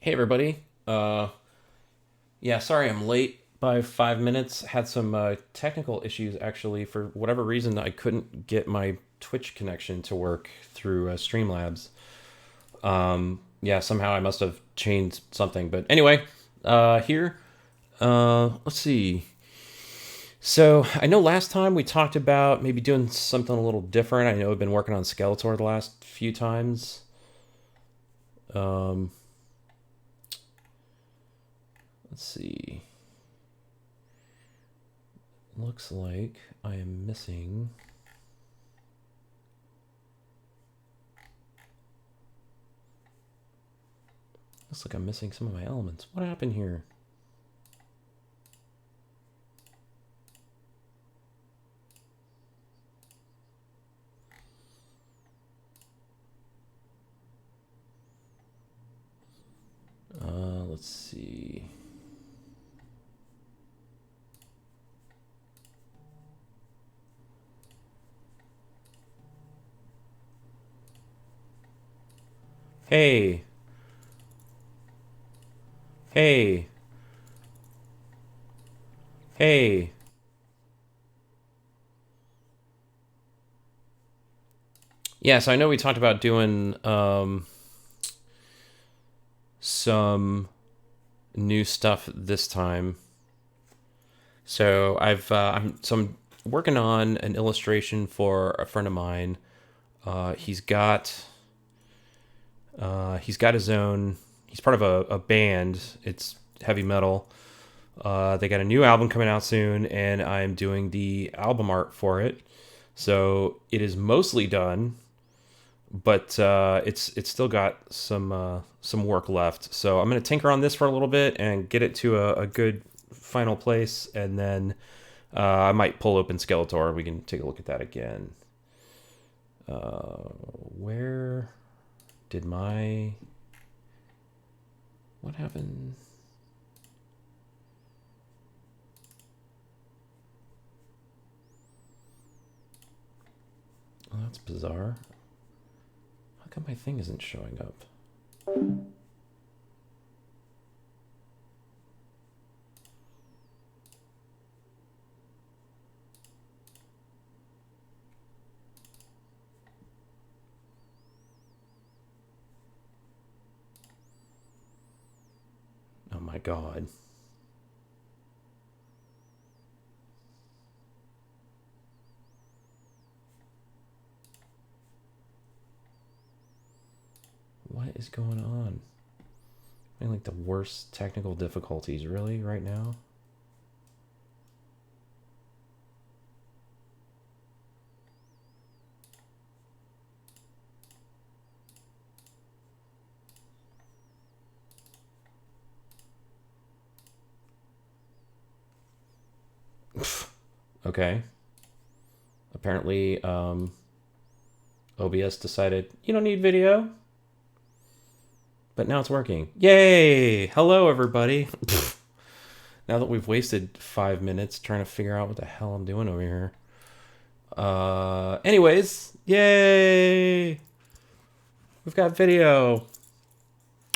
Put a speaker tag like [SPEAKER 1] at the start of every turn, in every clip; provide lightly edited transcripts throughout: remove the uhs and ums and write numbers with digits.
[SPEAKER 1] Hey everybody. Yeah, sorry I'm late by 5 minutes. Had some technical issues actually. For whatever reason, I couldn't get my Twitch connection to work through Streamlabs. Yeah, somehow I must have changed something. But anyway, here. Let's see. So I know last time we talked about maybe doing something a little different. I know I've been working on Skeletor the last few times. Um, let's see. Looks like I am missing. Looks like I'm missing some of my elements. What happened here? Let's see. Hey. Hey. Hey. Yeah, so I know we talked about doing some new stuff this time. So I'm working on an illustration for a friend of mine. He's got his own. He's part of a band. It's heavy metal. They got a new album coming out soon, and I'm doing the album art for it. So it is mostly done, but it's still got some work left. So I'm gonna tinker on this for a little bit and get it to a good final place, and then I might pull open Skeletor. We can take a look at that again. Where did my what happened? Oh, that's bizarre. How come my thing isn't showing up? Oh my god. What is going on? I mean, like the worst technical difficulties, really, right now? Okay. Apparently, OBS decided you don't need video, but now it's working. Yay! Hello, everybody. Now that we've wasted 5 minutes trying to figure out what the hell I'm doing over here. Anyways, yay! We've got video.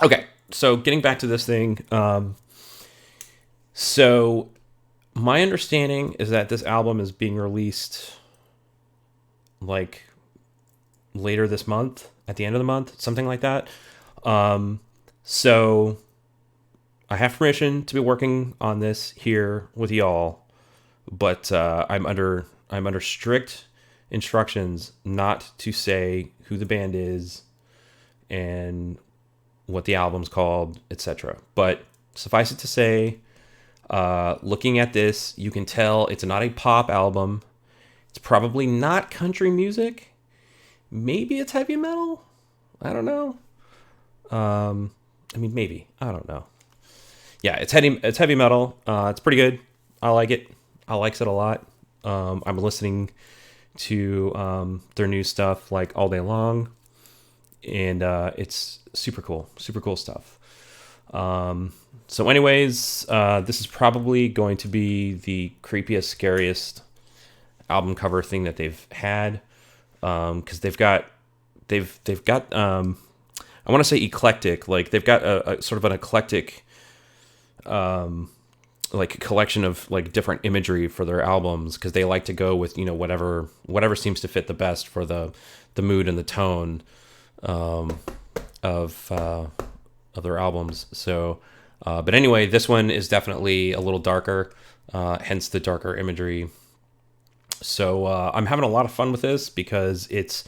[SPEAKER 1] Okay, so getting back to this thing. So my understanding is that this album is being released like later this month, at the end of the month, something like that. So I have permission to be working on this here with y'all, but I'm under strict instructions not to say who the band is and what the album's called, etc. But suffice it to say, looking at this, you can tell it's not a pop album. It's probably not country music. Maybe it's heavy metal. I don't know. I mean, maybe. I don't know. Yeah, it's heavy. It's heavy metal. It's pretty good. I like it. I likes it a lot. I'm listening to their new stuff like all day long, and it's super cool. Super cool stuff. So, anyways, this is probably going to be the creepiest, scariest album cover thing that they've had, because they've got I want to say eclectic. Like they've got a sort of an eclectic like collection of like different imagery for their albums, because they like to go with, you know, whatever seems to fit the best for the mood and the tone of their albums. So but anyway, this one is definitely a little darker, hence the darker imagery. So I'm having a lot of fun with this because it's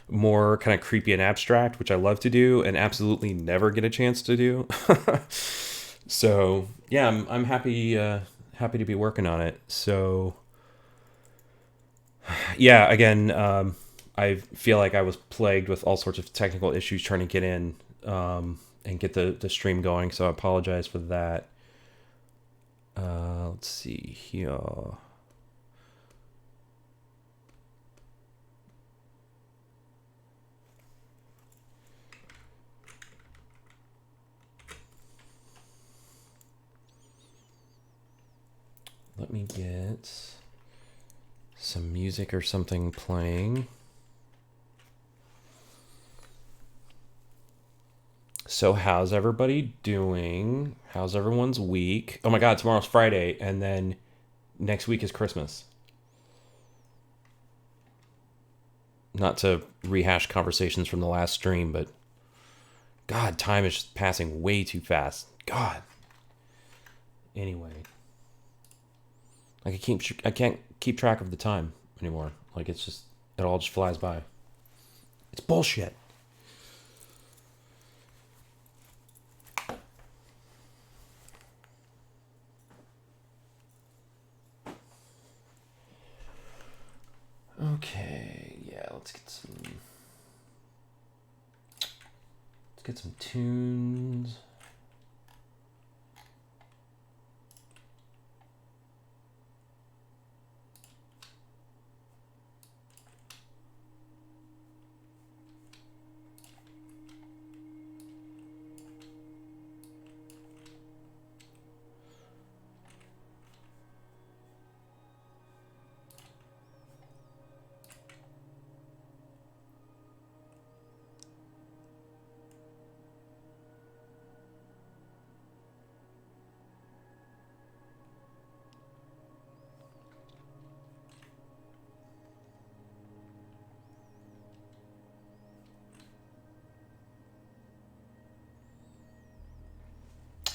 [SPEAKER 1] more kind of creepy and abstract, which I love to do and absolutely never get a chance to do. So yeah, I'm happy to be working on it. So yeah, again, I feel like I was plagued with all sorts of technical issues trying to get in and get the stream going. So I apologize for that. Let's see here. Let me get some music or something playing. So how's everybody doing? How's everyone's week? Oh my God, tomorrow's Friday, and then next week is Christmas. Not to rehash conversations from the last stream, but God, time is just passing way too fast. God. Anyway. Like I can't keep track of the time anymore. Like it all just flies by. It's bullshit. Okay, yeah, let's get some tunes.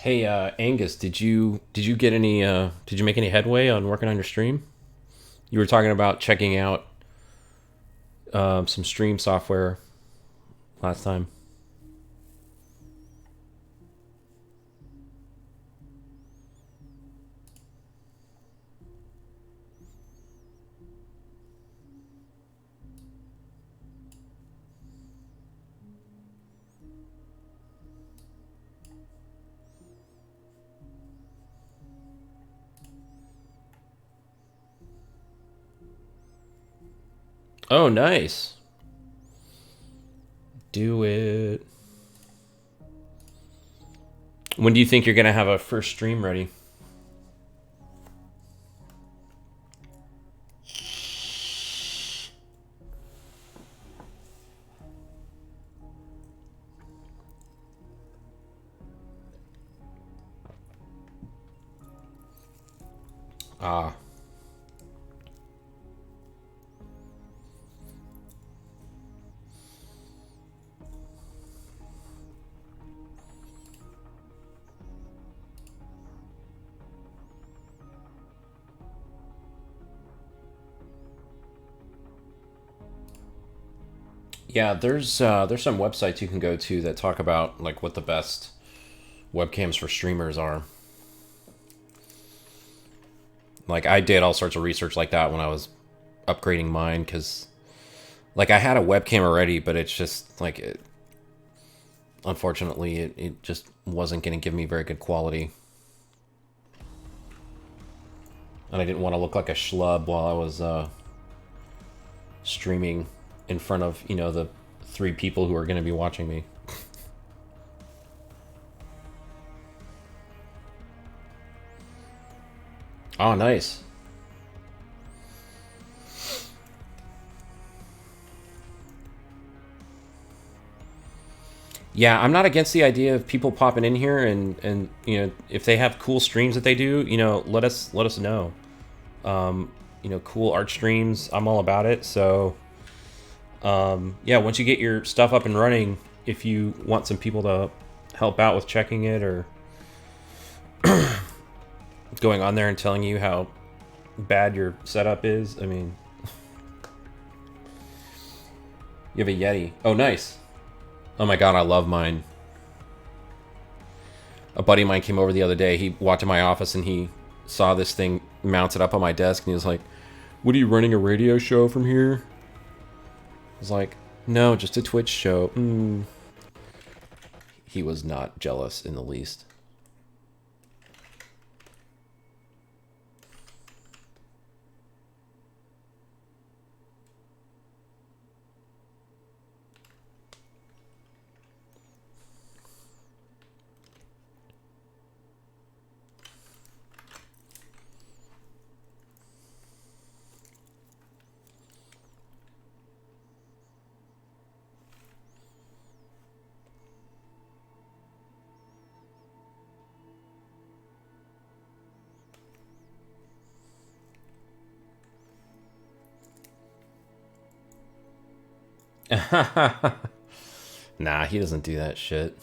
[SPEAKER 1] Hey, Angus, did you get any? Did you make any headway on working on your stream? You were talking about checking out some stream software last time. Oh, nice. Do it. When do you think you're gonna have a first stream ready? Ah. Yeah, there's some websites you can go to that talk about like what the best webcams for streamers are. Like I did all sorts of research like that when I was upgrading mine, because like I had a webcam already, but it's just like unfortunately it just wasn't going to give me very good quality. And I didn't want to look like a schlub while I was streaming in front of, you know, the 3 people who are going to be watching me. Oh, nice. yeah, I'm not against the idea of people popping in here and you know, if they have cool streams that they do, you know, let us know. You know, cool art streams, I'm all about it. So yeah, once you get your stuff up and running, if you want some people to help out with checking it or going on there and telling you how bad your setup is, I mean, you have a Yeti. Oh, nice. Oh my god, I love mine. A buddy of mine came over the other day. He walked in my office and he saw this thing mounted up on my desk and he was like, "What are you running a radio show from here?" I was like, "No, just a Twitch show." He was not jealous in the least. Nah, he doesn't do that shit.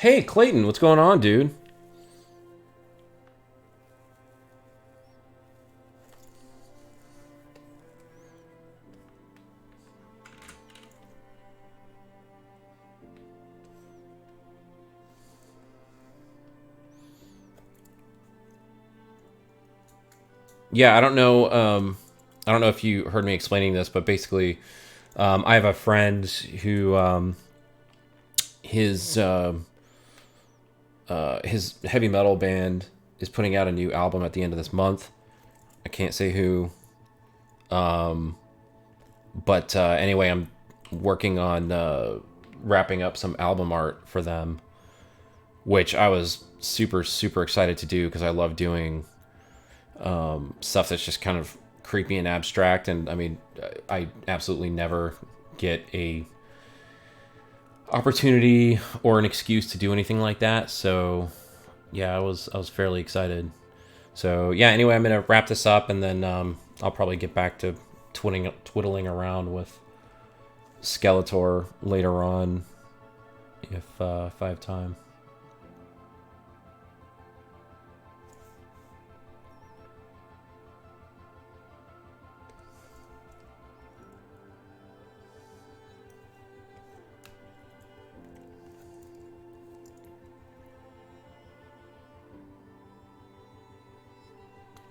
[SPEAKER 1] Hey, Clayton, what's going on, dude? Yeah, I don't know if you heard me explaining this, but basically, I have a friend who his heavy metal band is putting out a new album at the end of this month. I can't say who, but anyway, I'm working on wrapping up some album art for them, which I was super excited to do because I love doing stuff that's just kind of creepy and abstract. And I mean, I absolutely never get a opportunity or an excuse to do anything like that. So yeah, I was fairly excited. So yeah, anyway, I'm gonna wrap this up and then I'll probably get back to twiddling around with Skeletor later on if I have time.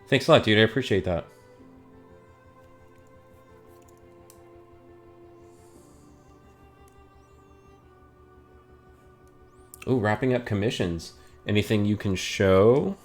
[SPEAKER 1] Thanks a lot, dude. I appreciate that. Ooh, wrapping up commissions. Anything you can show?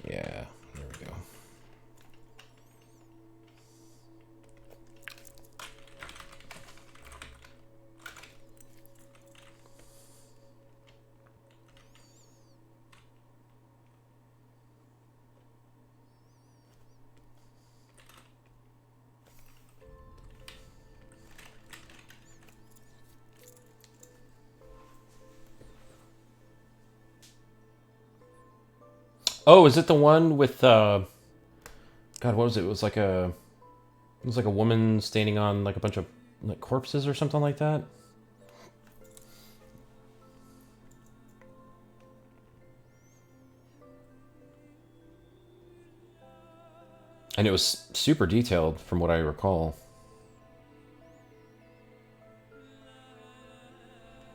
[SPEAKER 1] Yeah, there we go. Oh, is it the one with God, what was it? It was like a woman standing on like a bunch of like corpses or something like that. And it was super detailed from what I recall.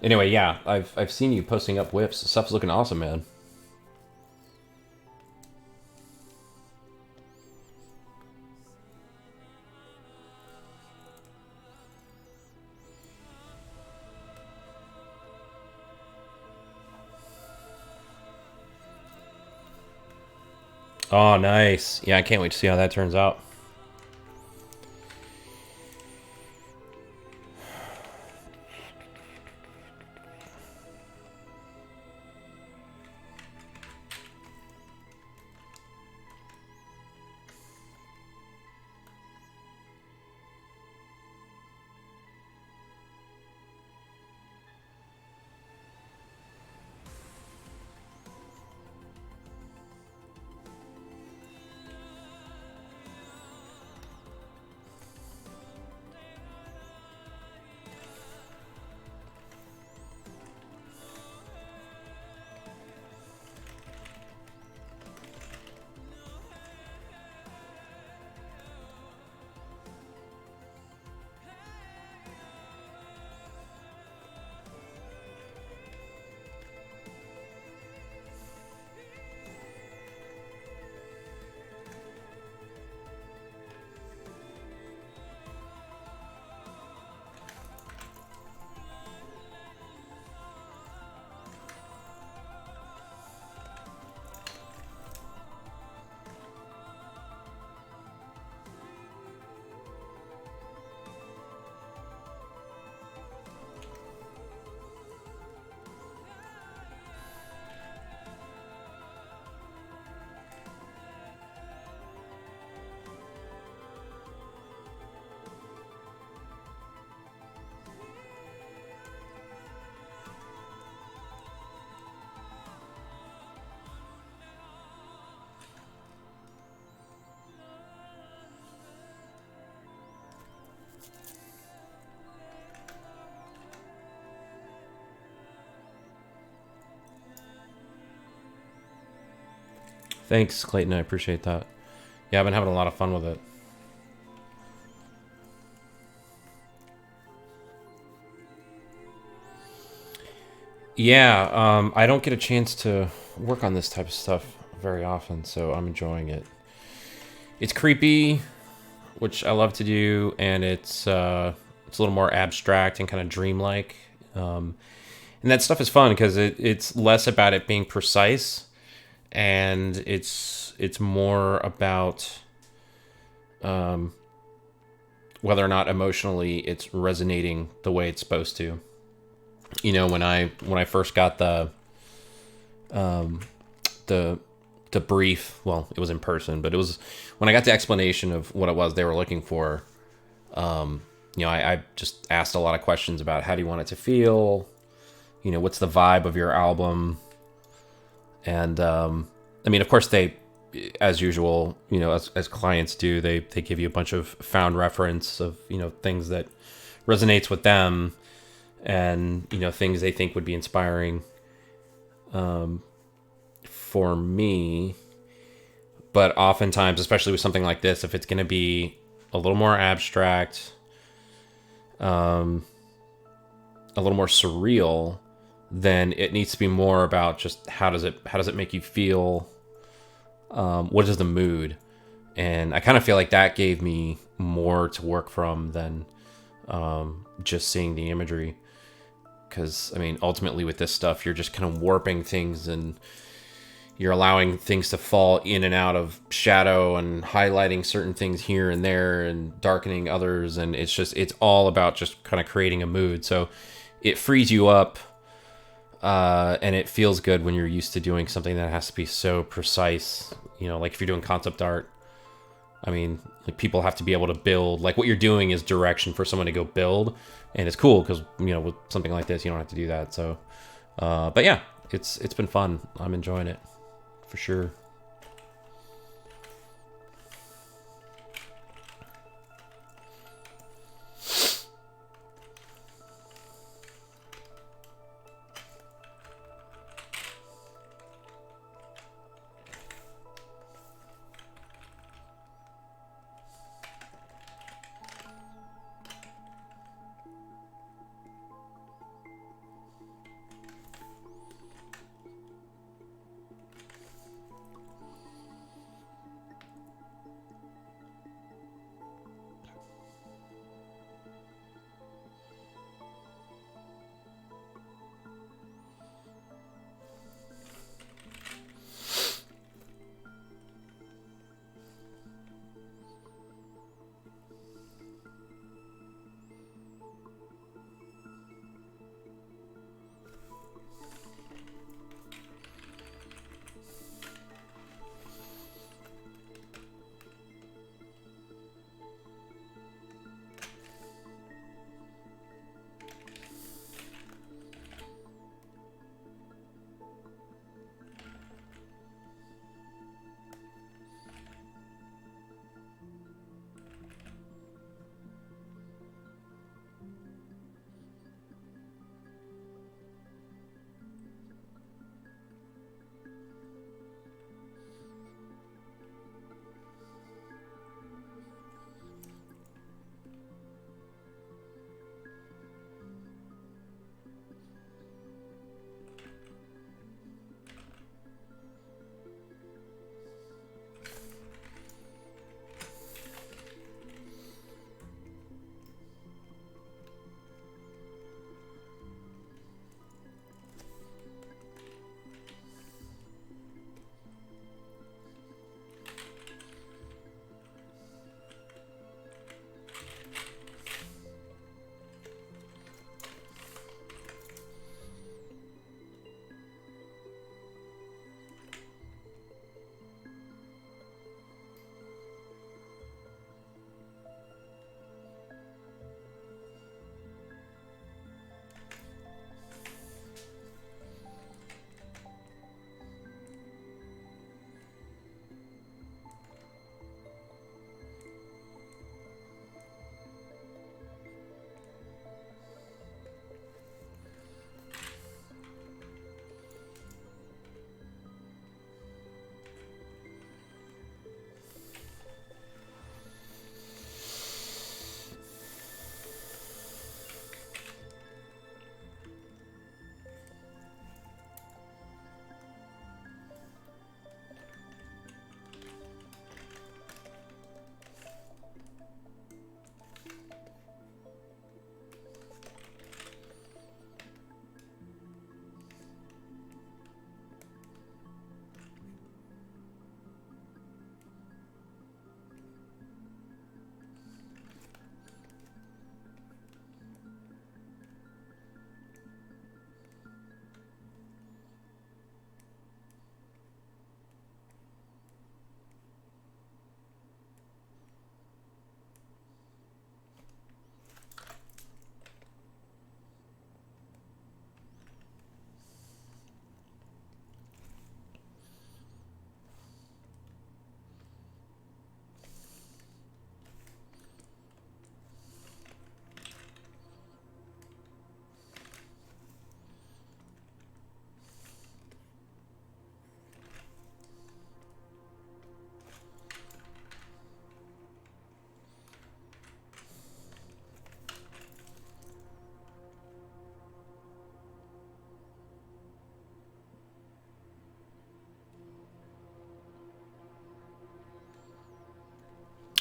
[SPEAKER 1] Anyway, yeah, I've seen you posting up whips. Stuff's looking awesome, man. Oh, nice. Yeah, I can't wait to see how that turns out. Thanks, Clayton. I appreciate that. Yeah, I've been having a lot of fun with it. Yeah, I don't get a chance to work on this type of stuff very often, so I'm enjoying it. It's creepy, which I love to do, and it's a little more abstract and kind of dreamlike. And that stuff is fun because it's less about it being precise, and it's more about whether or not emotionally it's resonating the way it's supposed to. You know, when I first got the brief, well, it was in person, but it was when I got the explanation of what it was they were looking for. You know, I just asked a lot of questions about how do you want it to feel, you know, what's the vibe of your album, and I mean, of course, they, as usual, you know, as clients do, they give you a bunch of found reference of, you know, things that resonates with them, and, you know, things they think would be inspiring for me. But oftentimes, especially with something like this, if it's going to be a little more abstract, a little more surreal, then it needs to be more about just how does it make you feel? What is the mood? And I kind of feel like that gave me more to work from than just seeing the imagery. Because, I mean, ultimately with this stuff, you're just kind of warping things and, you're allowing things to fall in and out of shadow and highlighting certain things here and there and darkening others. And it's all about just kind of creating a mood. So it frees you up, and it feels good when you're used to doing something that has to be so precise. You know, like if you're doing concept art, I mean, like people have to be able to build. Like what you're doing is direction for someone to go build, and it's cool because, you know, with something like this, you don't have to do that. So, but yeah, it's been fun. I'm enjoying it for sure.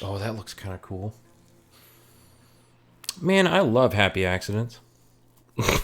[SPEAKER 1] Oh, that looks kind of cool. Man, I love happy accidents. Actually,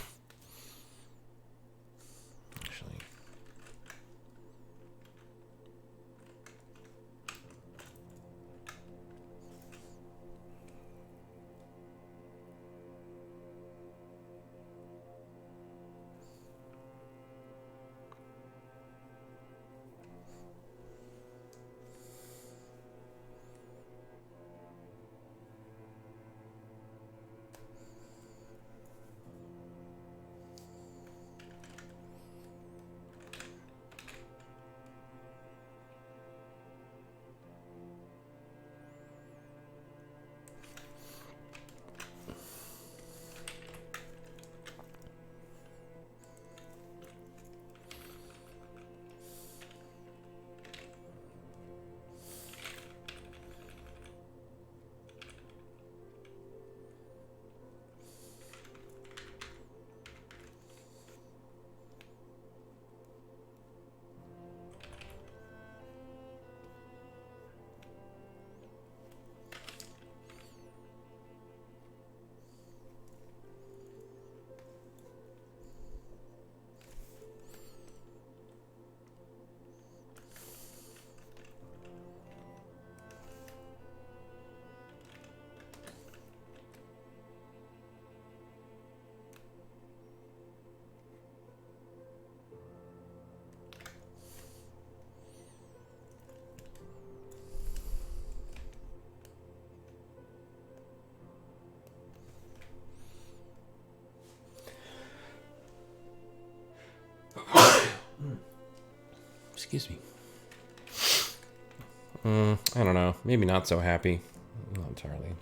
[SPEAKER 1] Excuse me. I don't know. Maybe not so happy. Not entirely.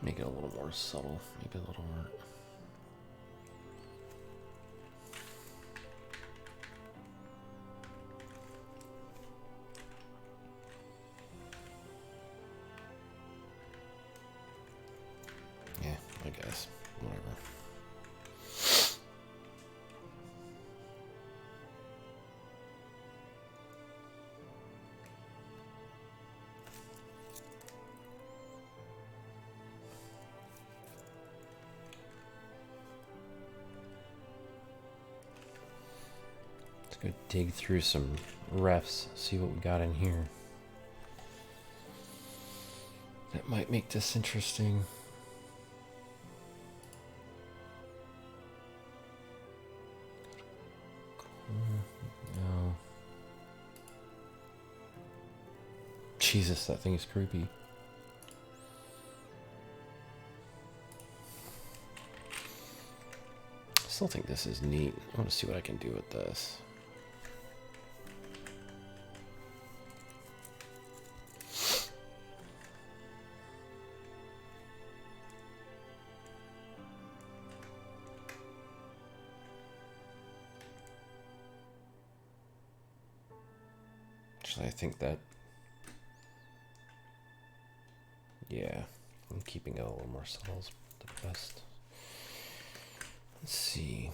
[SPEAKER 1] Make it a little more subtle. Maybe a little more. Yeah, I guess. Whatever. Let's go dig through some refs, see what we got in here. That might make this interesting. No. Jesus, that thing is creepy. I still think this is neat. I want to see what I can do with this. Actually, I think that, yeah, I'm keeping it a little more subtle is the best. Let's see.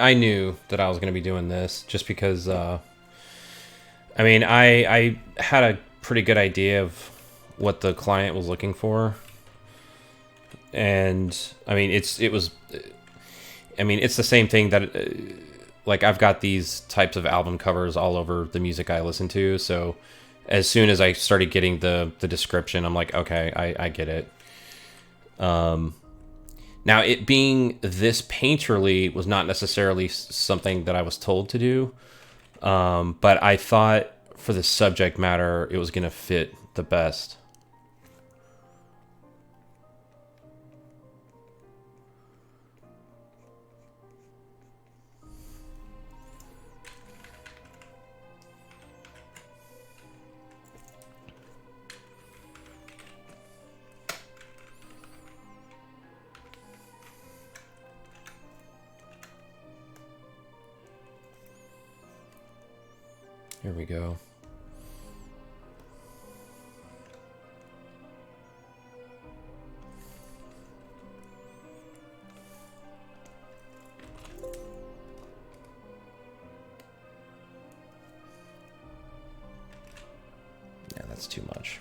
[SPEAKER 1] I knew that I was going to be doing this just because, I mean, I had a pretty good idea of what the client was looking for. And I mean, it's the same thing that, like, I've got these types of album covers all over the music I listen to. So as soon as I started getting the description, I'm like, okay, I get it. Now, it being this painterly was not necessarily something that I was told to do, but I thought for the subject matter, it was going to fit the best. Here we go. Yeah, that's too much.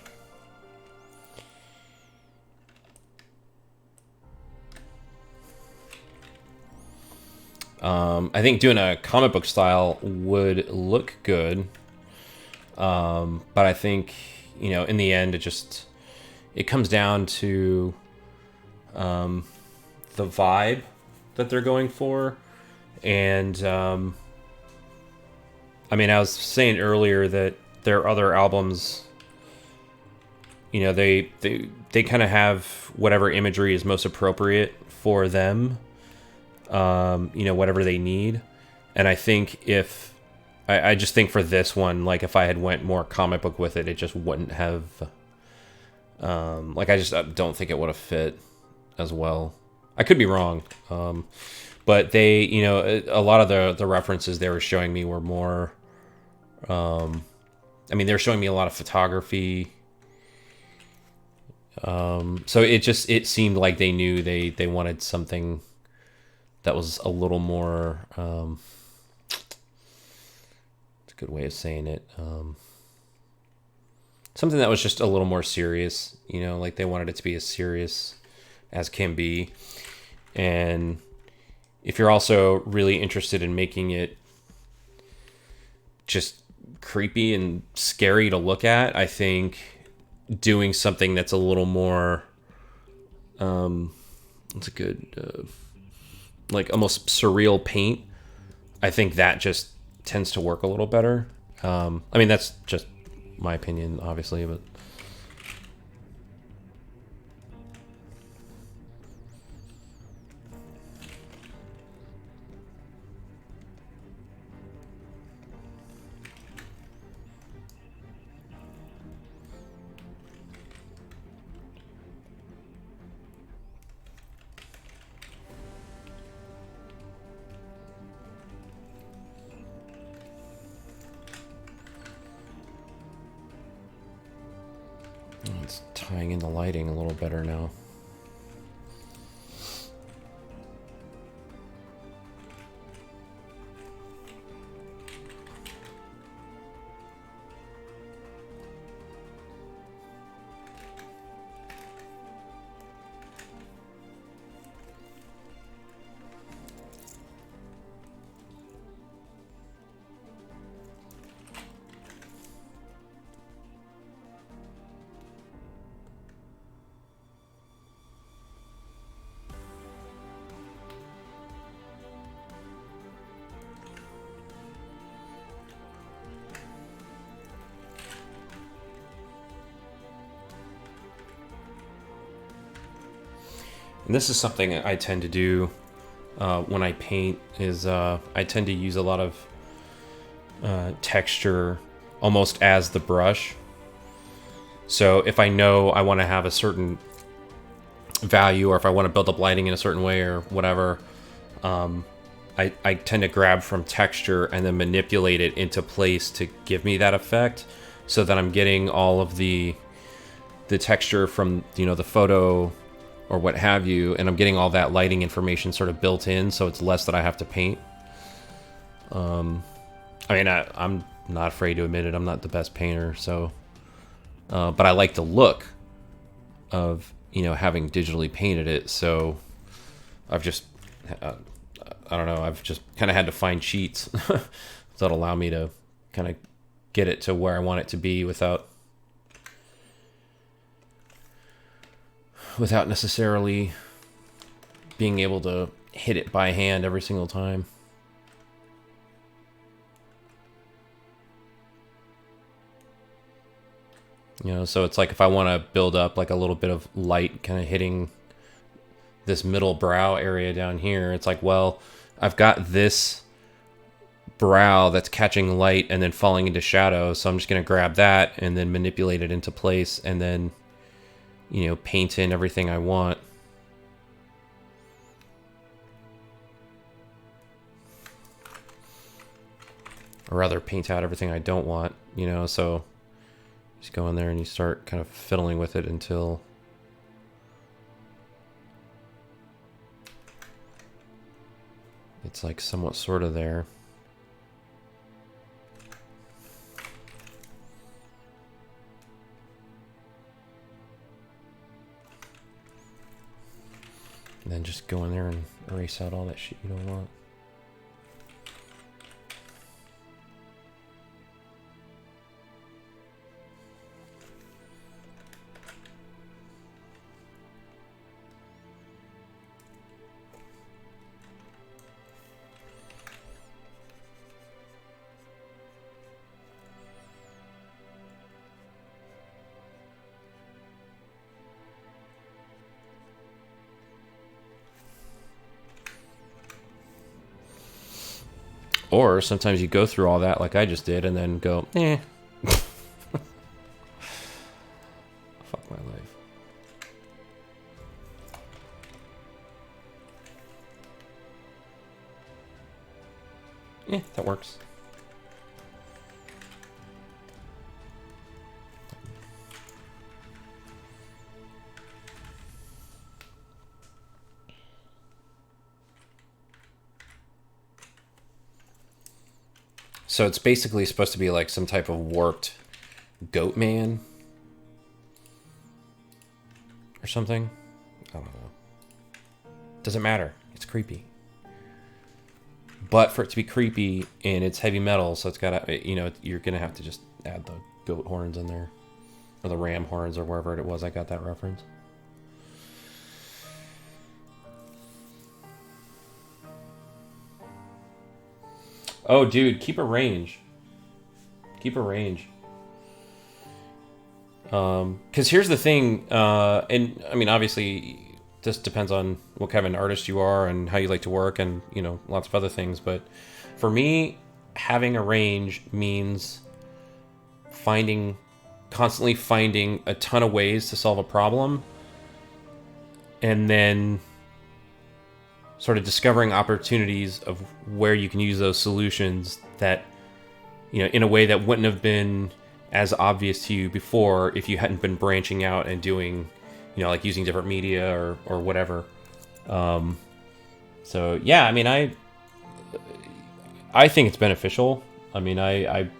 [SPEAKER 1] I think doing a comic book style would look good. But I think, you know, in the end, it comes down to the vibe that they're going for. And I mean, I was saying earlier that their other albums, you know, they kind of have whatever imagery is most appropriate for them. You know, whatever they need. And I think I just think for this one, like if I had went more comic book with it, it just wouldn't have, like I just don't think it would have fit as well. I could be wrong. But they, you know, a lot of the references they were showing me were more, I mean, they were showing me a lot of photography. So it seemed like they knew they wanted something that was a little more, it's a good way of saying it. Something that was just a little more serious, you know, like they wanted it to be as serious as can be. And if you're also really interested in making it just creepy and scary to look at, I think doing something that's a little more, it's a good, like almost surreal paint, I think that just tends to work a little better. I mean, that's just my opinion, obviously, but it's tying in the lighting a little better now. And this is something I tend to do when I paint is I tend to use a lot of texture almost as the brush. So if I know I want to have a certain value, or if I want to build up lighting in a certain way or whatever, I tend to grab from texture and then manipulate it into place to give me that effect, so that I'm getting all of the texture from, you know, the photo or what have you, and I'm getting all that lighting information sort of built in, so it's less that I have to paint. I mean, I'm not afraid to admit it, I'm not the best painter, so but I like the look of, you know, having digitally painted it, so I've just I don't know, I've just kind of had to find cheats that allow me to kind of get it to where I want it to be without necessarily being able to hit it by hand every single time. You know, so it's like if I want to build up like a little bit of light kind of hitting this middle brow area down here, it's like, well, I've got this brow that's catching light and then falling into shadow, so I'm just going to grab that and then manipulate it into place and then, you know, paint in everything I want. or rather paint out everything I don't want, you know, so just go in there and you start kind of fiddling with it until it's like somewhat sort of there. And then just go in there and erase out all that shit you don't want. Or sometimes you go through all that like I just did and then go, eh. Fuck my life. Yeah, that works. So it's basically supposed to be like some type of warped goat man or something. I don't know. Doesn't matter. It's creepy. But for it to be creepy and it's heavy metal, so it's got to, you know, you're going to have to just add the goat horns in there. Or the ram horns or wherever it was I got that reference. Oh, dude, keep a range. Keep a range. Because here's the thing, and I mean, obviously, this depends on what kind of an artist you are and how you like to work and, you know, lots of other things. But for me, having a range means constantly finding a ton of ways to solve a problem and then sort of discovering opportunities of where you can use those solutions that, you know, in a way that wouldn't have been as obvious to you before if you hadn't been branching out and doing, you know, like using different media or whatever. So yeah, I mean, I think it's beneficial. I mean, I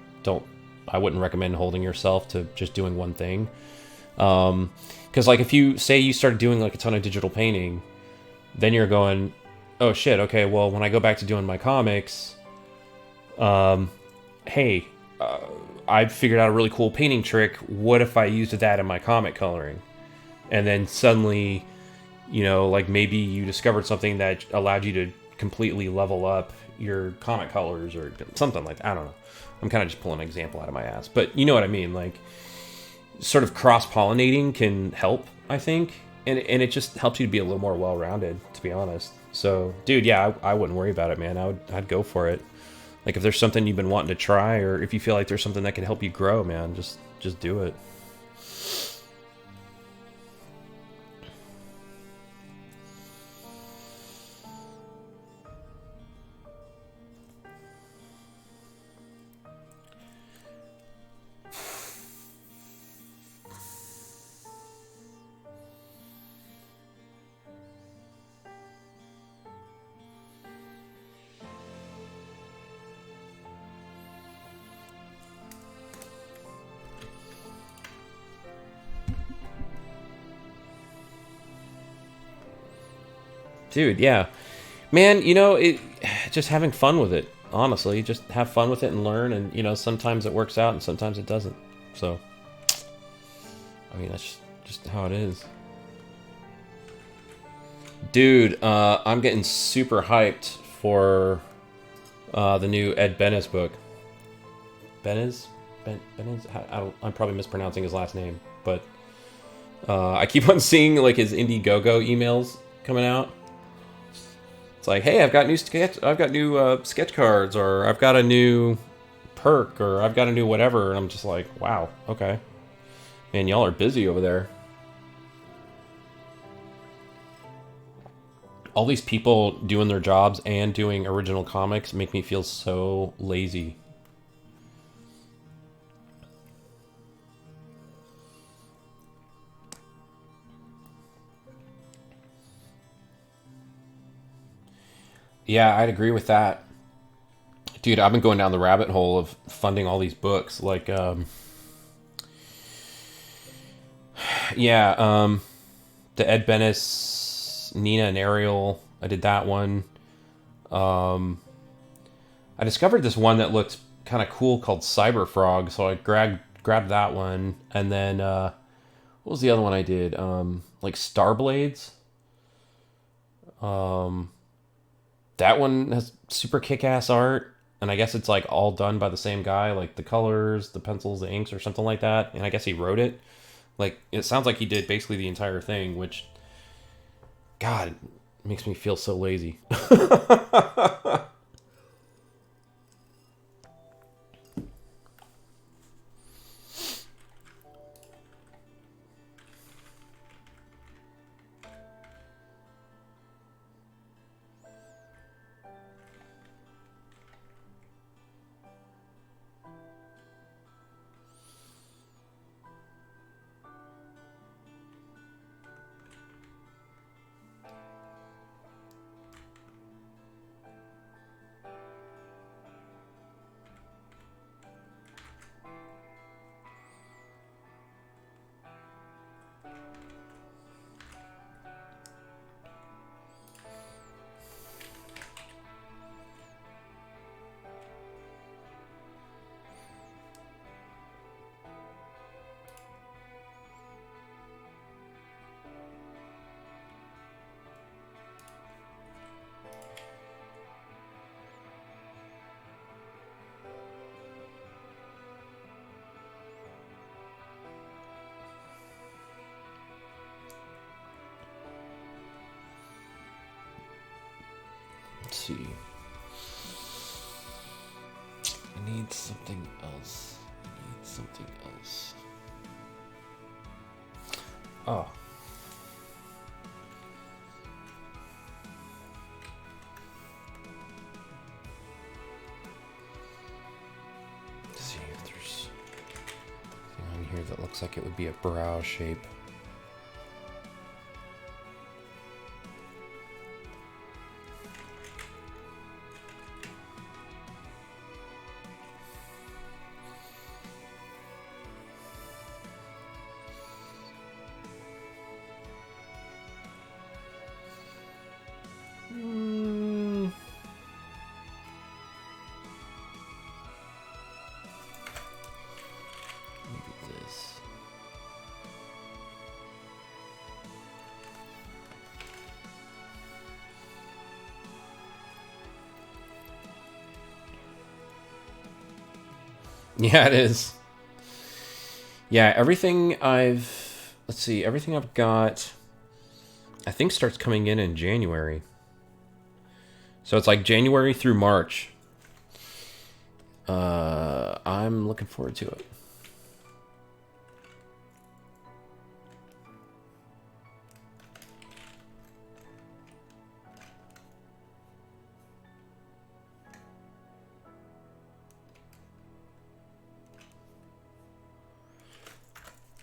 [SPEAKER 1] wouldn't recommend holding yourself to just doing one thing. Because like if you say you started doing like a ton of digital painting, then you're going, oh shit, okay, well, when I go back to doing my comics, hey, I've figured out a really cool painting trick. What if I used that in my comic coloring? And then suddenly, you know, like maybe you discovered something that allowed you to completely level up your comic colors or something like that. I don't know. I'm kind of just pulling an example out of my ass. But you know what I mean? Like, sort of cross-pollinating can help, I think. And it just helps you to be a little more well-rounded, to be honest. So, dude, yeah, I wouldn't worry about it, man. I'd go for it. Like, if there's something you've been wanting to try, or if you feel like there's something that can help you grow, man, just do it. Dude, yeah. Man, you know, just having fun with it, honestly. Just have fun with it and learn, and, you know, sometimes it works out and sometimes it doesn't. So, I mean, that's just how it is. Dude, I'm getting super hyped for the new Ed Benes book. Benes? Benes? I'm probably mispronouncing his last name, but I keep on seeing, like, his Indiegogo emails coming out. It's like, hey, I've got new sketch cards, or I've got a new perk, or I've got a new whatever, and I'm just like, wow, okay. Man, y'all are busy over there. All these people doing their jobs and doing original comics make me feel so lazy. Yeah, I'd agree with that. Dude, I've been going down the rabbit hole of funding all these books. Like, yeah, the Ed Bennis, Nina and Ariel. I did that one. I discovered this one that looked kind of cool called Cyber Frog, so I grabbed that one. And then, what was the other one I did? Like Starblades. That one has super kick-ass art, and I guess it's like all done by the same guy, like the colors, the pencils, the inks, or something like that. And I guess he wrote it. Like, it sounds like he did basically the entire thing, which, God, it makes me feel so lazy. Let's see. I need something else. Oh. Let's see if there's anything on here that looks like it would be a brow shape. Yeah, it is. Yeah, everything I've got, I think starts coming in January. So it's like January through March. I'm looking forward to it.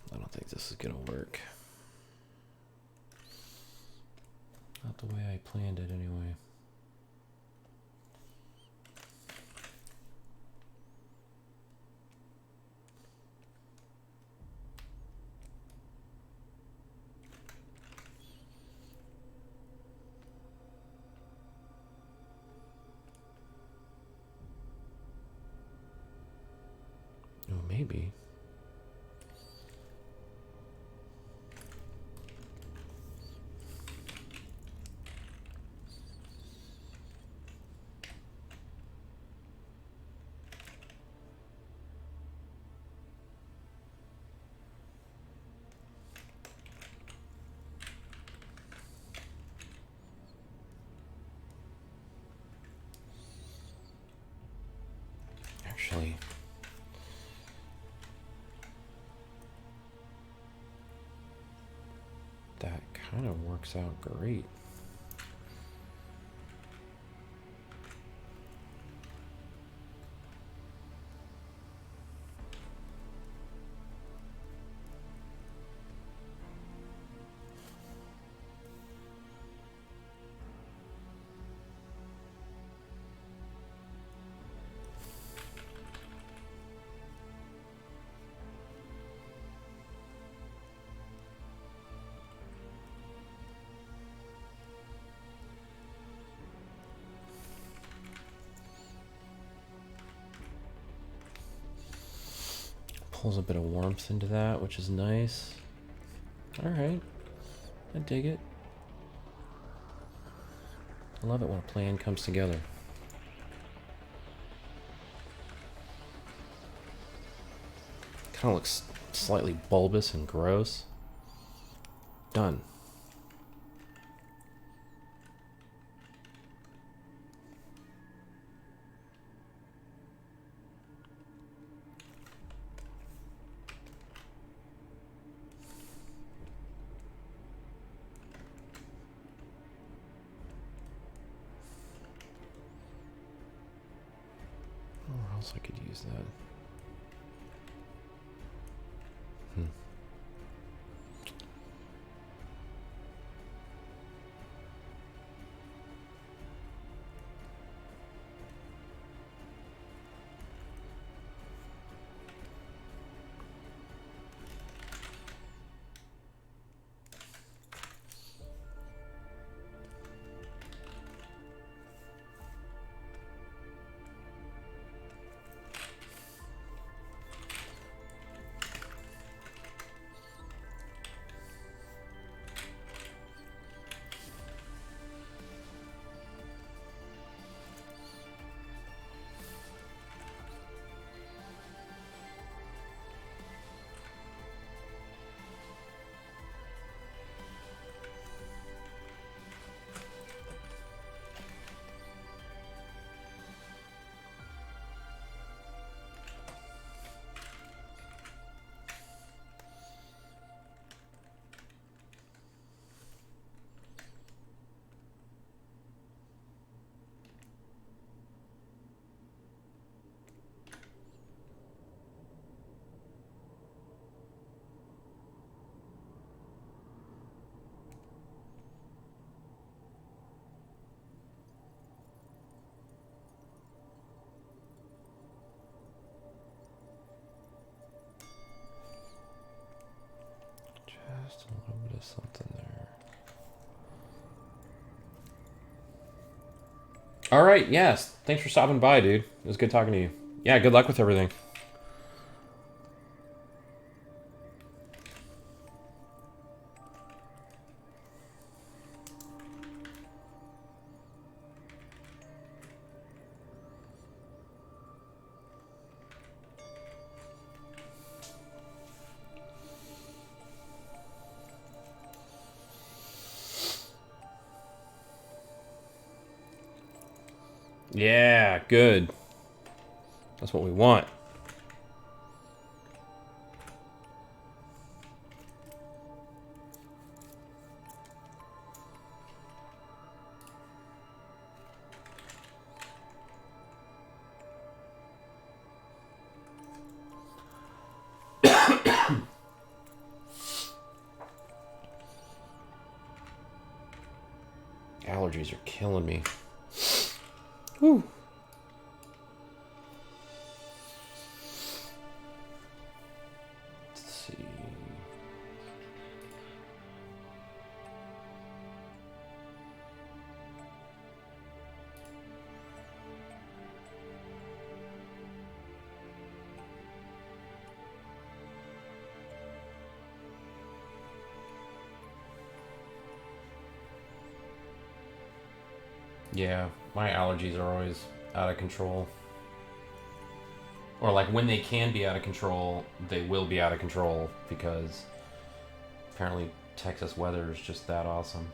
[SPEAKER 1] I don't think this is gonna work. Not the way I planned it anyway. Oh, maybe. Actually, that kind of works out great. Pulls a bit of warmth into that, which is nice. Alright. I dig it. I love it when a plan comes together. Kind of looks slightly bulbous and gross. Done. Where else I could use that? Just a little bit of something there. All right, yes. Thanks for stopping by, dude. It was good talking to you. Yeah, good luck with everything. Yeah, good. That's what we want. Allergies are killing me. Whew. Let's see. Yeah, my allergies are always out of control. Or like when they can be out of control, they will be out of control because apparently Texas weather is just that awesome.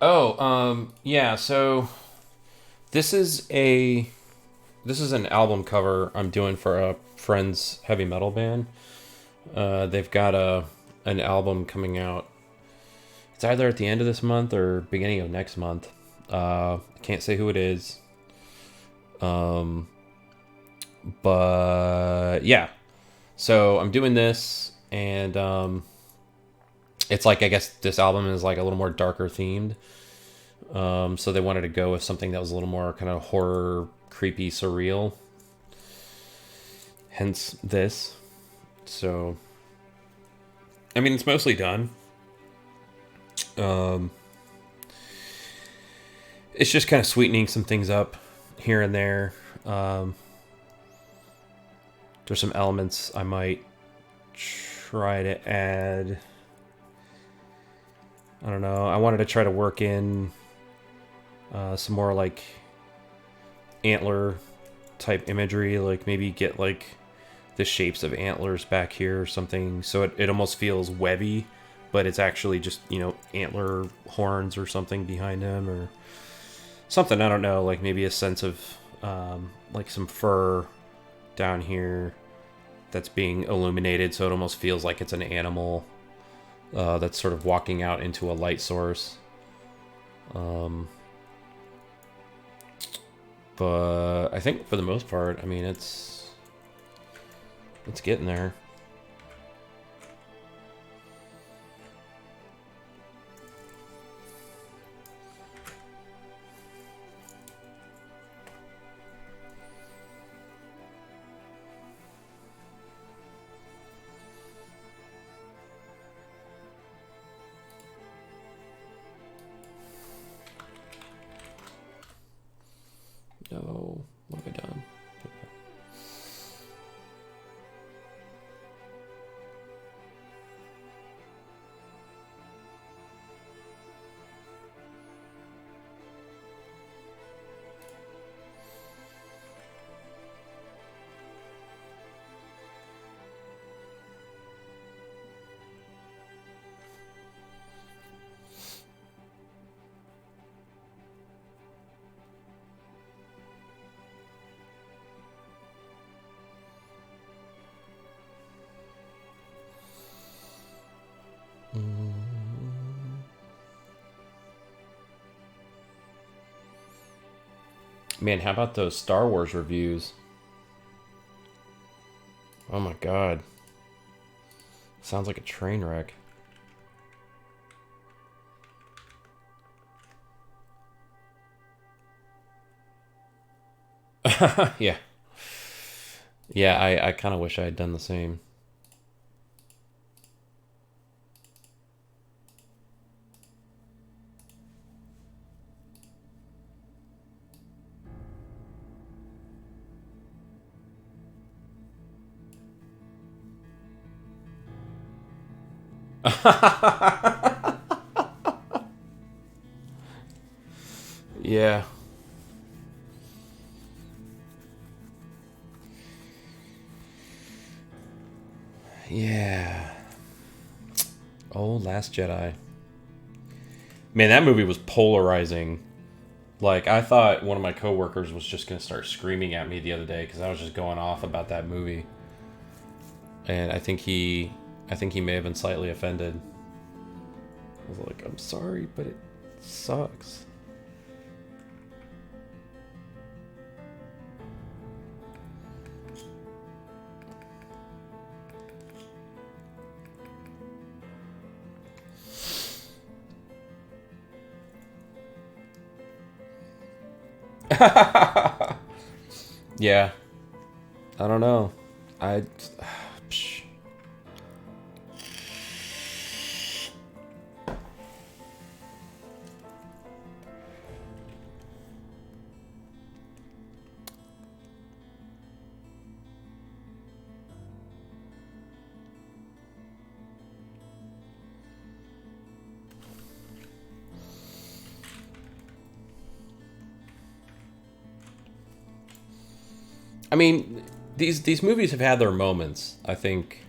[SPEAKER 1] Yeah, so this is a this is an album cover I'm doing for a friend's heavy metal band. They've got an album coming out. It's either at the end of this month or beginning of next month. I can't say who it is. But yeah. So I'm doing this, and it's like, I guess this album is like a little more darker themed. So they wanted to go with something that was a little more kind of horror, creepy, surreal. Hence this. So, I mean, it's mostly done. It's just kind of sweetening some things up here and there. There's some elements I might try to add. I don't know. I wanted to try to work in some more like antler type imagery, like maybe get like the shapes of antlers back here or something, so it almost feels webby, but it's actually just, you know, antler horns or something behind him or something. I don't know, like maybe a sense of like some fur down here that's being illuminated, so it almost feels like it's an animal that's sort of walking out into a light source. But I think for the most part, I mean, it's getting there. No, what have I done? Man, how about those Star Wars reviews? Oh my god. Sounds like a train wreck. Yeah. Yeah, I kind of wish I had done the same. Yeah. Yeah. Oh, Last Jedi. Man, that movie was polarizing. Like, I thought one of my coworkers was just going to start screaming at me the other day because I was just going off about that movie. And I think he may have been slightly offended. I was like, I'm sorry, but it sucks. Yeah. I don't know. Psh. I mean, these movies have had their moments. I think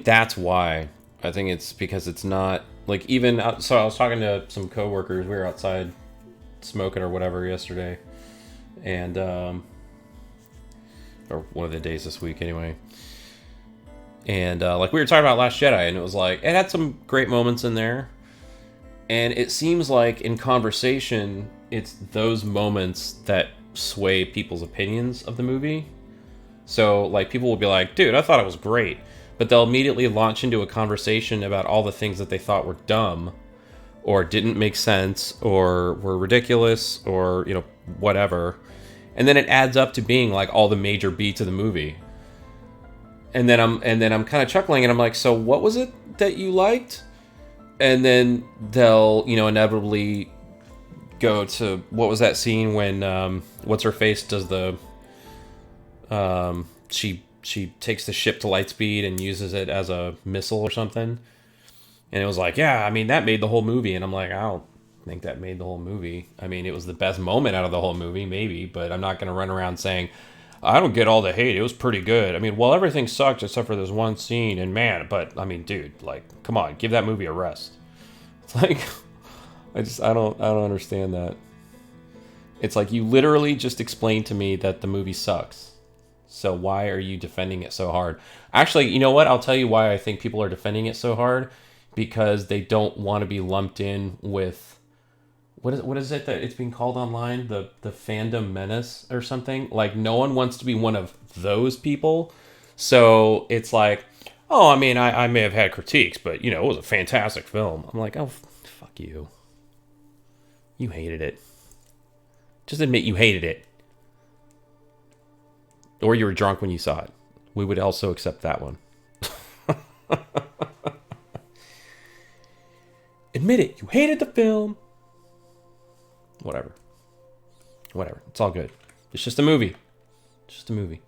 [SPEAKER 1] that's why. I think it's because it's not Like even so, I was talking to some coworkers. We were outside smoking or whatever yesterday, and or one of the days this week anyway. And like we were talking about Last Jedi, and it was like it had some great moments in there. And it seems like in conversation, it's those moments that sway people's opinions of the movie. So, like, people will be like, dude, I thought it was great. But they'll immediately launch into a conversation about all the things that they thought were dumb, or didn't make sense, or were ridiculous, or, you know, whatever. And then it adds up to being, like, all the major beats of the movie. And then I'm kind of chuckling, and I'm like, so what was it that you liked? And then they'll, you know, inevitably go to, what was that scene when, what's her face does the, she takes the ship to light speed and uses it as a missile or something. And it was like, yeah, I mean, that made the whole movie. And I'm like, I don't think that made the whole movie. I mean, it was the best moment out of the whole movie, maybe, but I'm not going to run around saying, I don't get all the hate. It was pretty good. I mean, well, everything sucked except for this one scene. And man, but I mean, dude, like, come on, give that movie a rest. It's like, I don't understand that. It's like you literally just explained to me that the movie sucks. So why are you defending it so hard? Actually, you know what? I'll tell you why I think people are defending it so hard. Because they don't want to be lumped in with what is it that it's being called online? The fandom menace or something? Like, no one wants to be one of those people. So it's like, oh, I mean, I may have had critiques, but, you know, it was a fantastic film. I'm like, oh, fuck you. You hated it. Just admit you hated it. Or you were drunk when you saw it. We would also accept that one. Admit it. You hated the film. Whatever. It's all good. It's just a movie. Just a movie.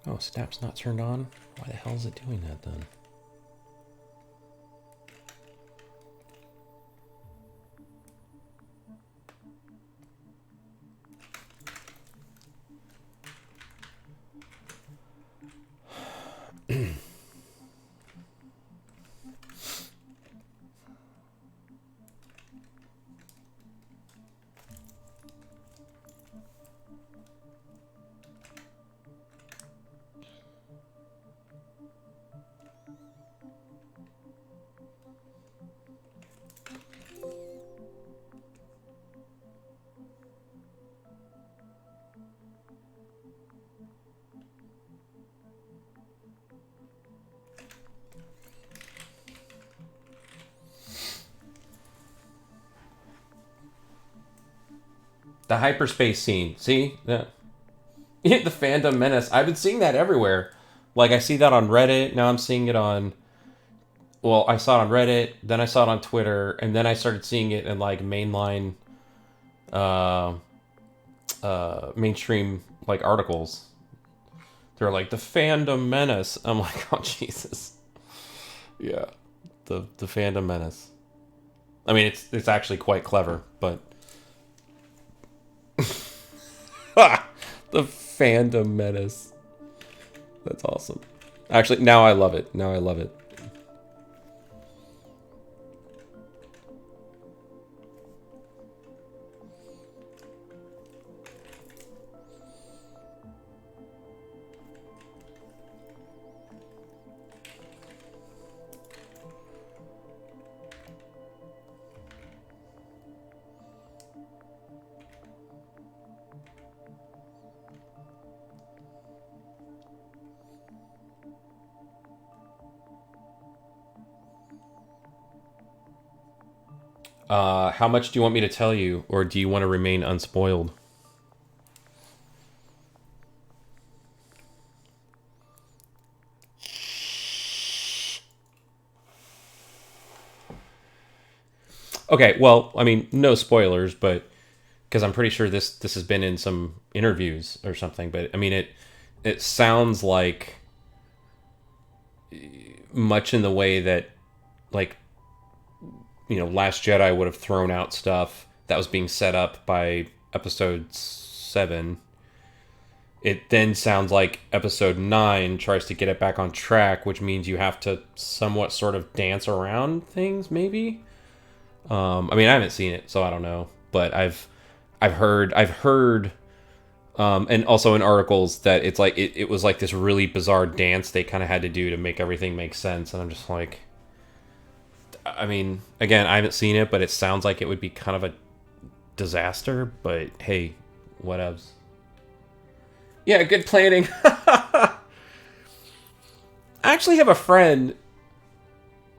[SPEAKER 1] Oh, Snap's not turned on? Why the hell is it doing that then? The hyperspace scene. See? Yeah. The fandom menace. I've been seeing that everywhere. Like, I see that on Reddit. Now I'm seeing it on... Well, I saw it on Reddit. Then I saw it on Twitter. And then I started seeing it in, like, mainline... mainstream, like, articles. They're like, the fandom menace. I'm like, oh, Jesus. Yeah. The fandom menace. I mean, it's actually quite clever, but... The fandom menace. That's awesome. Actually, now I love it. How much do you want me to tell you, or do you want to remain unspoiled? Okay, well, I mean, no spoilers, but because I'm pretty sure this has been in some interviews or something. But I mean, it sounds like much in the way that, like, Last Jedi would have thrown out stuff that was being set up by episode 7. It then sounds like episode 9 tries to get it back on track, which means you have to somewhat sort of dance around things, maybe. I mean, I haven't seen it, so I don't know, but I've heard, and also in articles that it's like it was like this really bizarre dance they kind of had to do to make everything make sense, and I'm just like, I mean, again, I haven't seen it, but it sounds like it would be kind of a disaster. But hey, whatevs. Yeah, good planning. I actually have a friend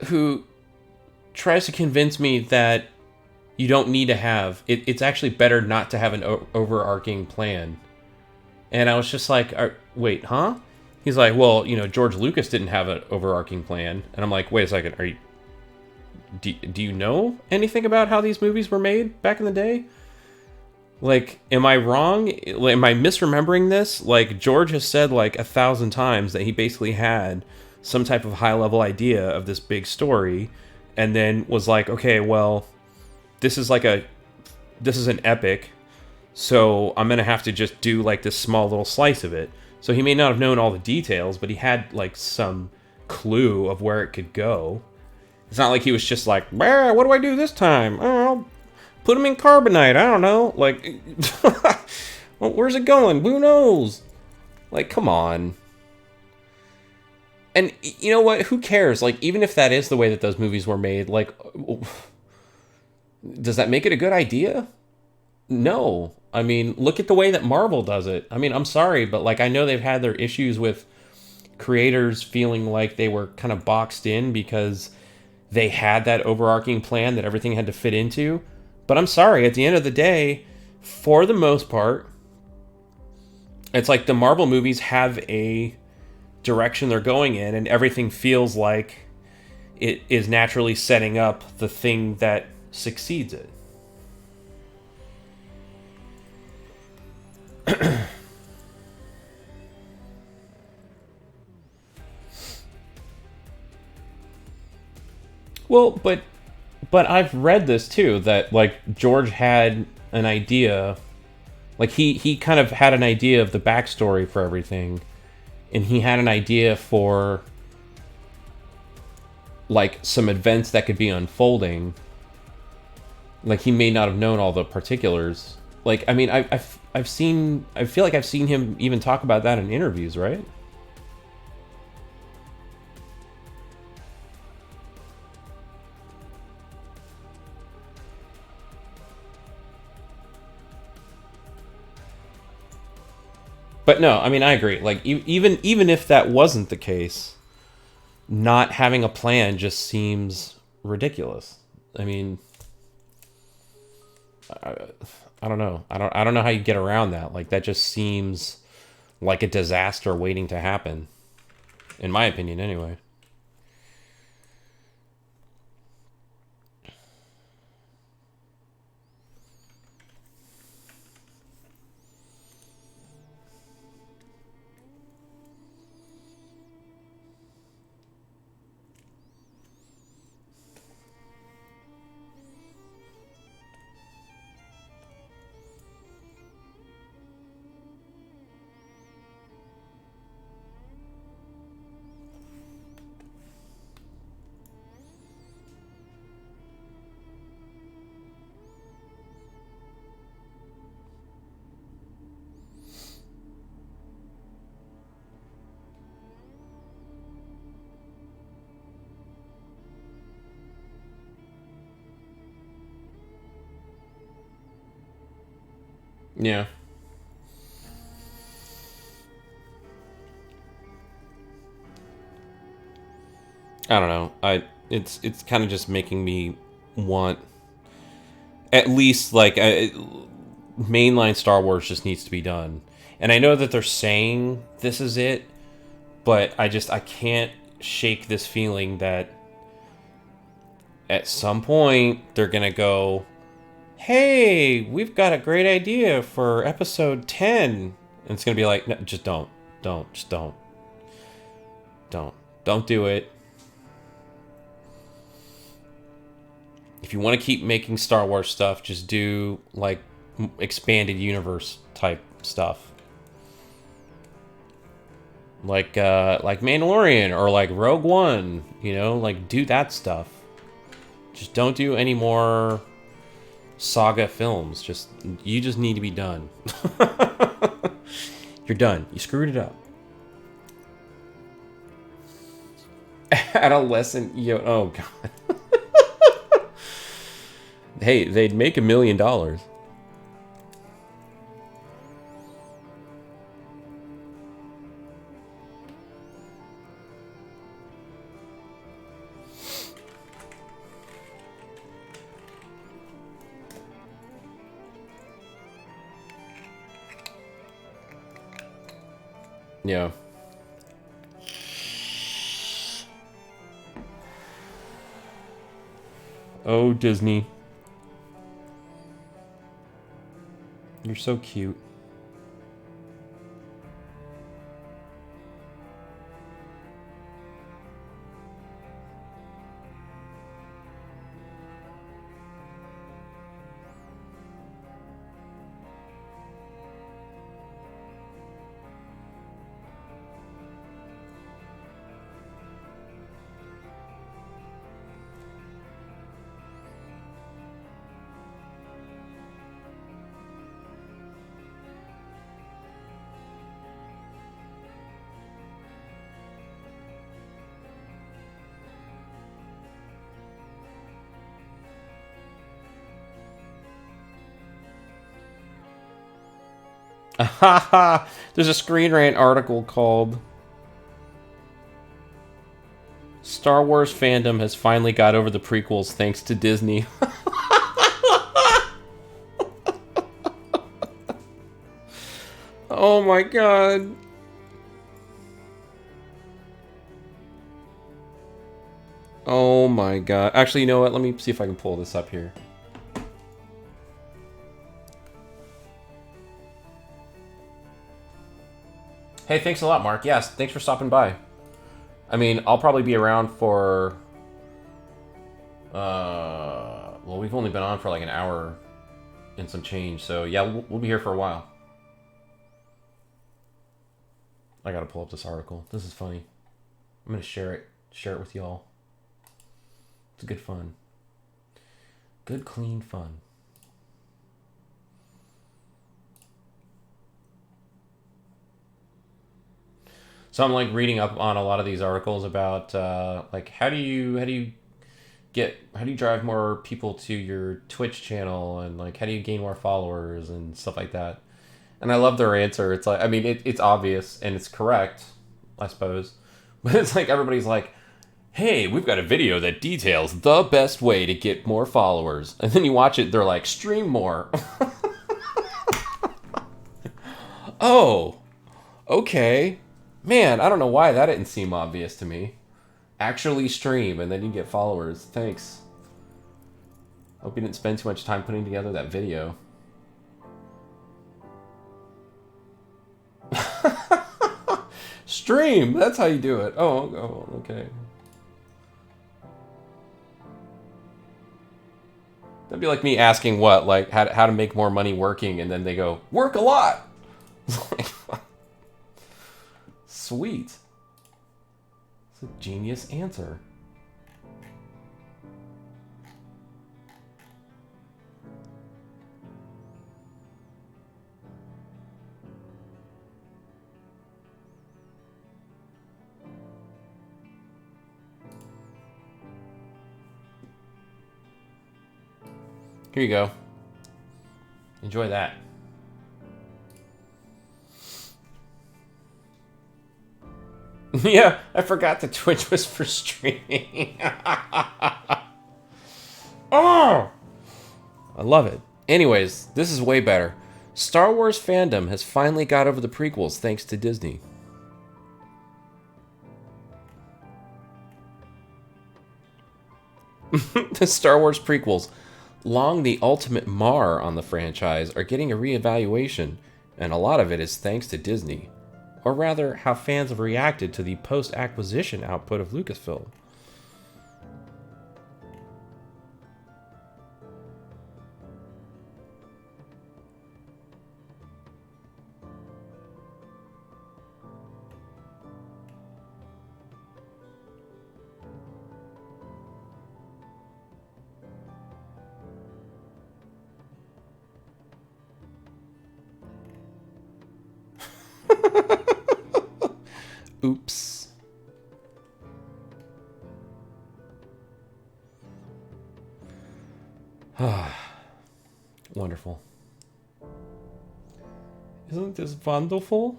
[SPEAKER 1] who tries to convince me that you don't need to have it's actually better not to have an overarching plan. And I was just like, wait, huh? He's like, well, George Lucas didn't have an overarching plan. And I'm like, wait a second, do you know anything about how these movies were made back in the day? Like, am I wrong? Am I misremembering this? Like, George has said like 1,000 times that he basically had some type of high-level idea of this big story, and then was like, okay, well, this is an epic, so I'm gonna have to just do like this small little slice of it. So he may not have known all the details, but he had like some clue of where it could go. It's not like he was just like, what do I do this time? Oh, put him in carbonite. I don't know. Like, well, where's it going? Who knows? Like, come on. And you know what? Who cares? Like, even if that is the way that those movies were made, like, does that make it a good idea? No. I mean, look at the way that Marvel does it. I mean, I'm sorry, but like, I know they've had their issues with creators feeling like they were kind of boxed in because they had that overarching plan that everything had to fit into. But I'm sorry, at the end of the day, for the most part, it's like the Marvel movies have a direction they're going in, and everything feels like it is naturally setting up the thing that succeeds it. Well, but I've read this too, that like George had an idea, like he kind of had an idea of the backstory for everything, and he had an idea for like some events that could be unfolding. Like, he may not have known all the particulars. Like, I mean, I feel like I've seen him even talk about that in interviews, right? But no, I mean, I agree. Like, even if that wasn't the case, not having a plan just seems ridiculous. I mean, I, I don't know. I don't know how you get around that. Like, that just seems like a disaster waiting to happen, in my opinion, anyway. Yeah. I don't know. It's kind of just making me want at least like mainline Star Wars just needs to be done. And I know that they're saying this is it, but I can't shake this feeling that at some point they're gonna go, "Hey, we've got a great idea for episode 10," and it's gonna be like, no, just don't do it. If you want to keep making Star Wars stuff, just do like expanded universe type stuff. Like Mandalorian or like Rogue One, you know, like do that stuff. Just don't do any more saga films. You just need to be done. You're done. You screwed it up. Adolescent, oh god. Hey, they'd make $1 million. Yeah. Oh, Disney. You're so cute. There's a Screen Rant article called Star Wars fandom has finally got over the prequels thanks to Disney. Oh my god. Oh my god. Actually, you know what? Let me see if I can pull this up here. Hey, thanks a lot, Mark. Yes, thanks for stopping by. I mean, I'll probably be around for... well, we've only been on for like an hour and some change, so yeah, we'll be here for a while. I gotta pull up this article. This is funny. I'm gonna share it with y'all. It's good fun. Good, clean fun. So I'm like reading up on a lot of these articles about like how do you drive more people to your Twitch channel, and like how do you gain more followers and stuff like that. And I love their answer. It's like, I mean, it's obvious and it's correct, I suppose. But it's like everybody's like, hey, we've got a video that details the best way to get more followers. And then you watch it, they're like, stream more. Oh, okay. Man, I don't know why that didn't seem obvious to me. Actually stream, and then you get followers. Thanks. Hope you didn't spend too much time putting together that video. Stream! That's how you do it. Oh, okay. That'd be like me asking what? Like, how to make more money working, and then they go, work a lot! Sweet. It's a genius answer. Here you go. Enjoy that. Yeah, I forgot that Twitch was for streaming. Oh! I love it. Anyways, this is way better. Star Wars fandom has finally got over the prequels thanks to Disney. The Star Wars prequels, long the ultimate mar on the franchise, are getting a reevaluation, and a lot of it is thanks to Disney. Or rather, how fans have reacted to the post-acquisition output of Lucasfilm. Oops. Wonderful. Isn't this wonderful?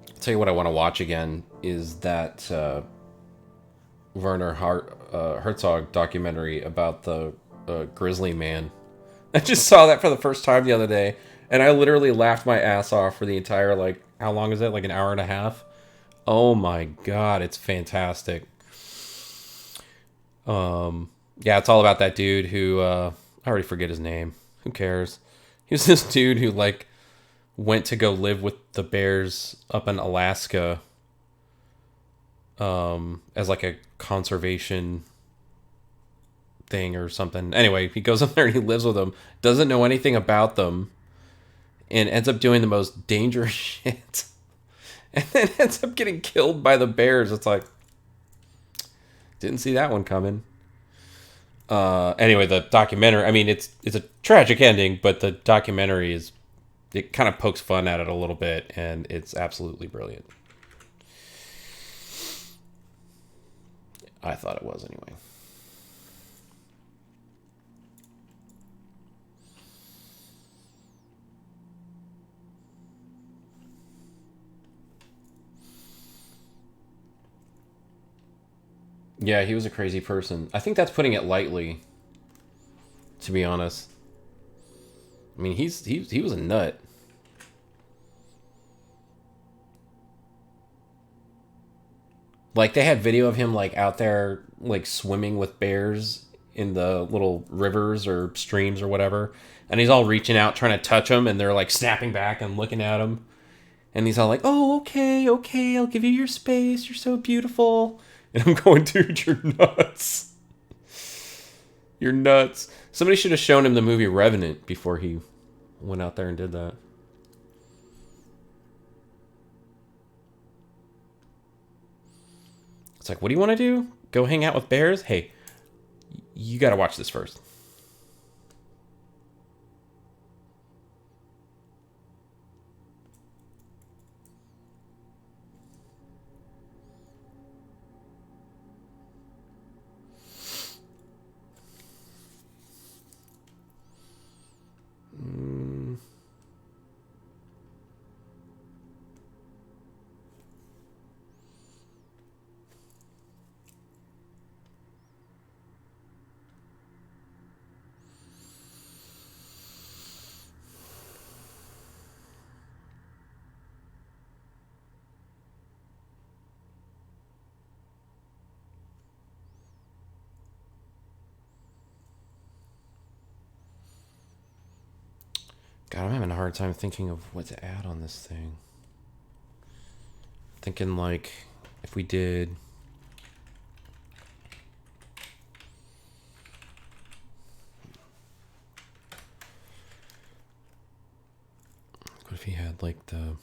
[SPEAKER 1] I'll tell you what I want to watch again is that Herzog documentary about the grizzly man. I just saw that for the first time the other day, and I literally laughed my ass off for the entire, like, how long is it? Like an hour and a half? Oh my god, it's fantastic. Yeah, it's all about that dude who, I already forget his name. Who cares? He was this dude who, like, went to go live with the bears up in Alaska, as like a conservation thing or something. Anyway, he goes up there and he lives with them, doesn't know anything about them, and ends up doing the most dangerous shit. And then ends up getting killed by the bears. It's like, didn't see that one coming. Anyway, the documentary, I mean, it's a tragic ending, but the documentary is, it kind of pokes fun at it a little bit, and it's absolutely brilliant. I thought it was anyway. Yeah, he was a crazy person. I think that's putting it lightly, to be honest. I mean, he was a nut. Like, they had video of him, like, out there, like, swimming with bears in the little rivers or streams or whatever. And he's all reaching out, trying to touch them, and they're, like, snapping back and looking at him. And he's all like, oh, okay, okay, I'll give you your space. You're so beautiful. And I'm going, dude, you're nuts. You're nuts. Somebody should have shown him the movie Revenant before he went out there and did that. It's like, what do you want to do? Go hang out with bears? Hey, you got to watch this first. God, I'm having a hard time thinking of what to add on this thing. Thinking, like, if we did... What if he had, like, the...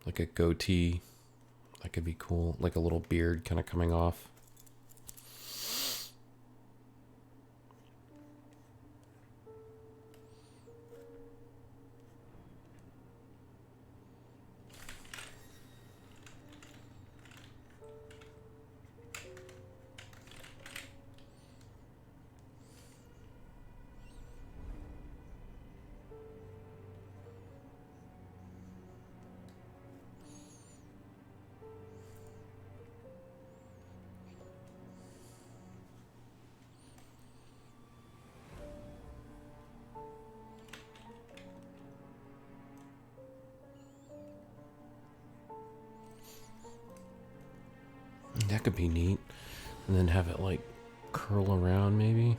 [SPEAKER 1] Like a goatee. That could be cool. Like a little beard kind of coming off. That could be neat. And then have it, like, curl around, maybe.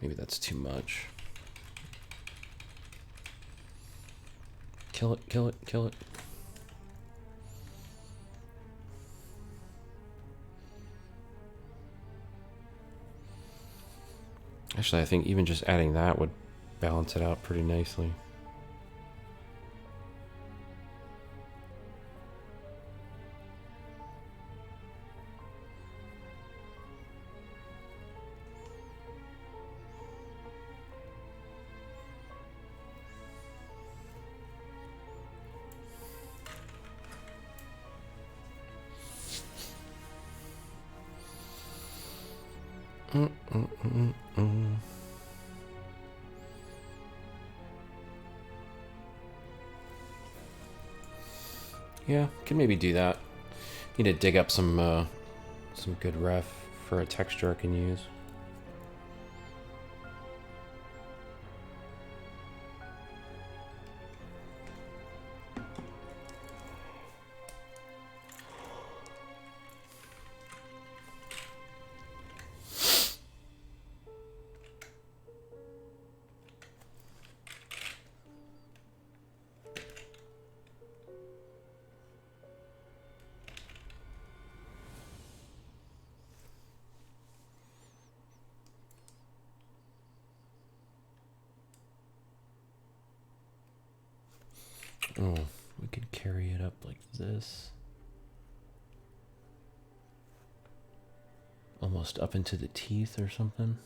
[SPEAKER 1] Maybe that's too much. Kill it, kill it, kill it. Actually, I think even just adding that would balance it out pretty nicely. Yeah, can maybe do that. Need to dig up some good ref for a texture I can use. Oh, we could carry it up like this. Almost up into the teeth or something.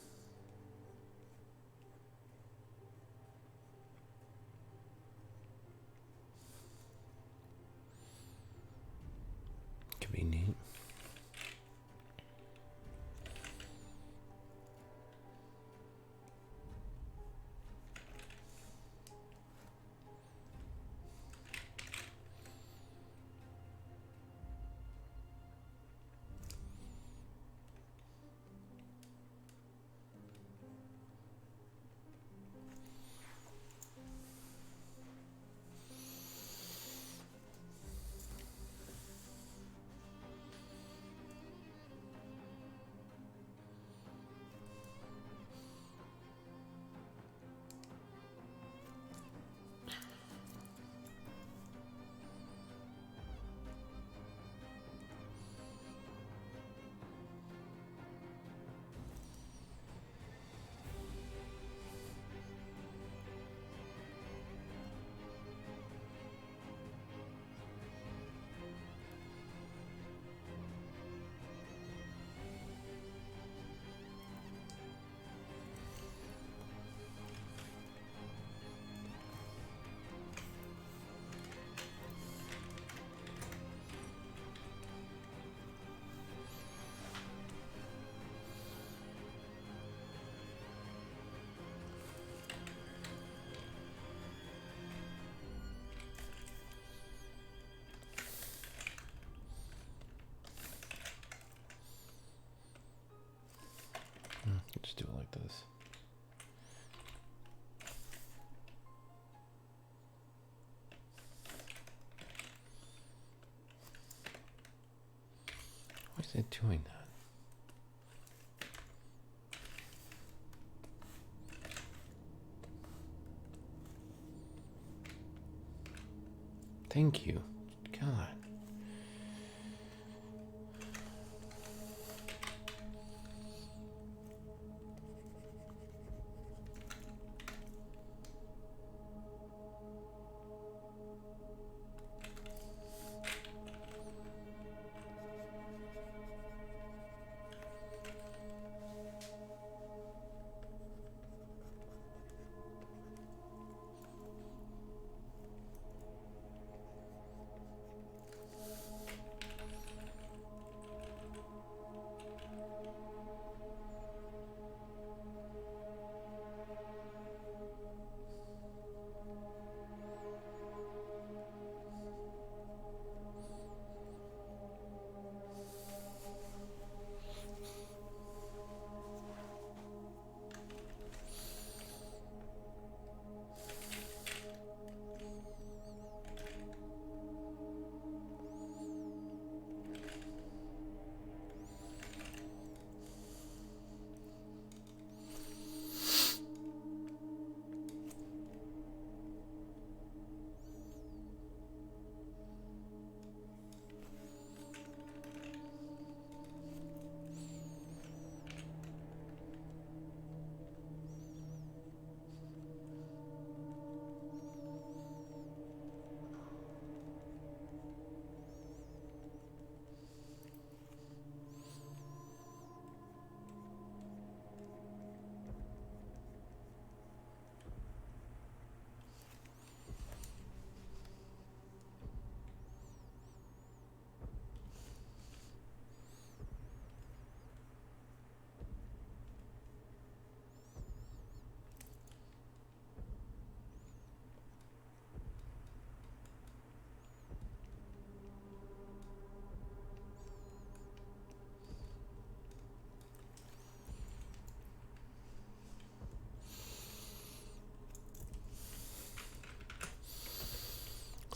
[SPEAKER 1] Could be neat. Just do it like this. Why is it doing that? Thank you. God.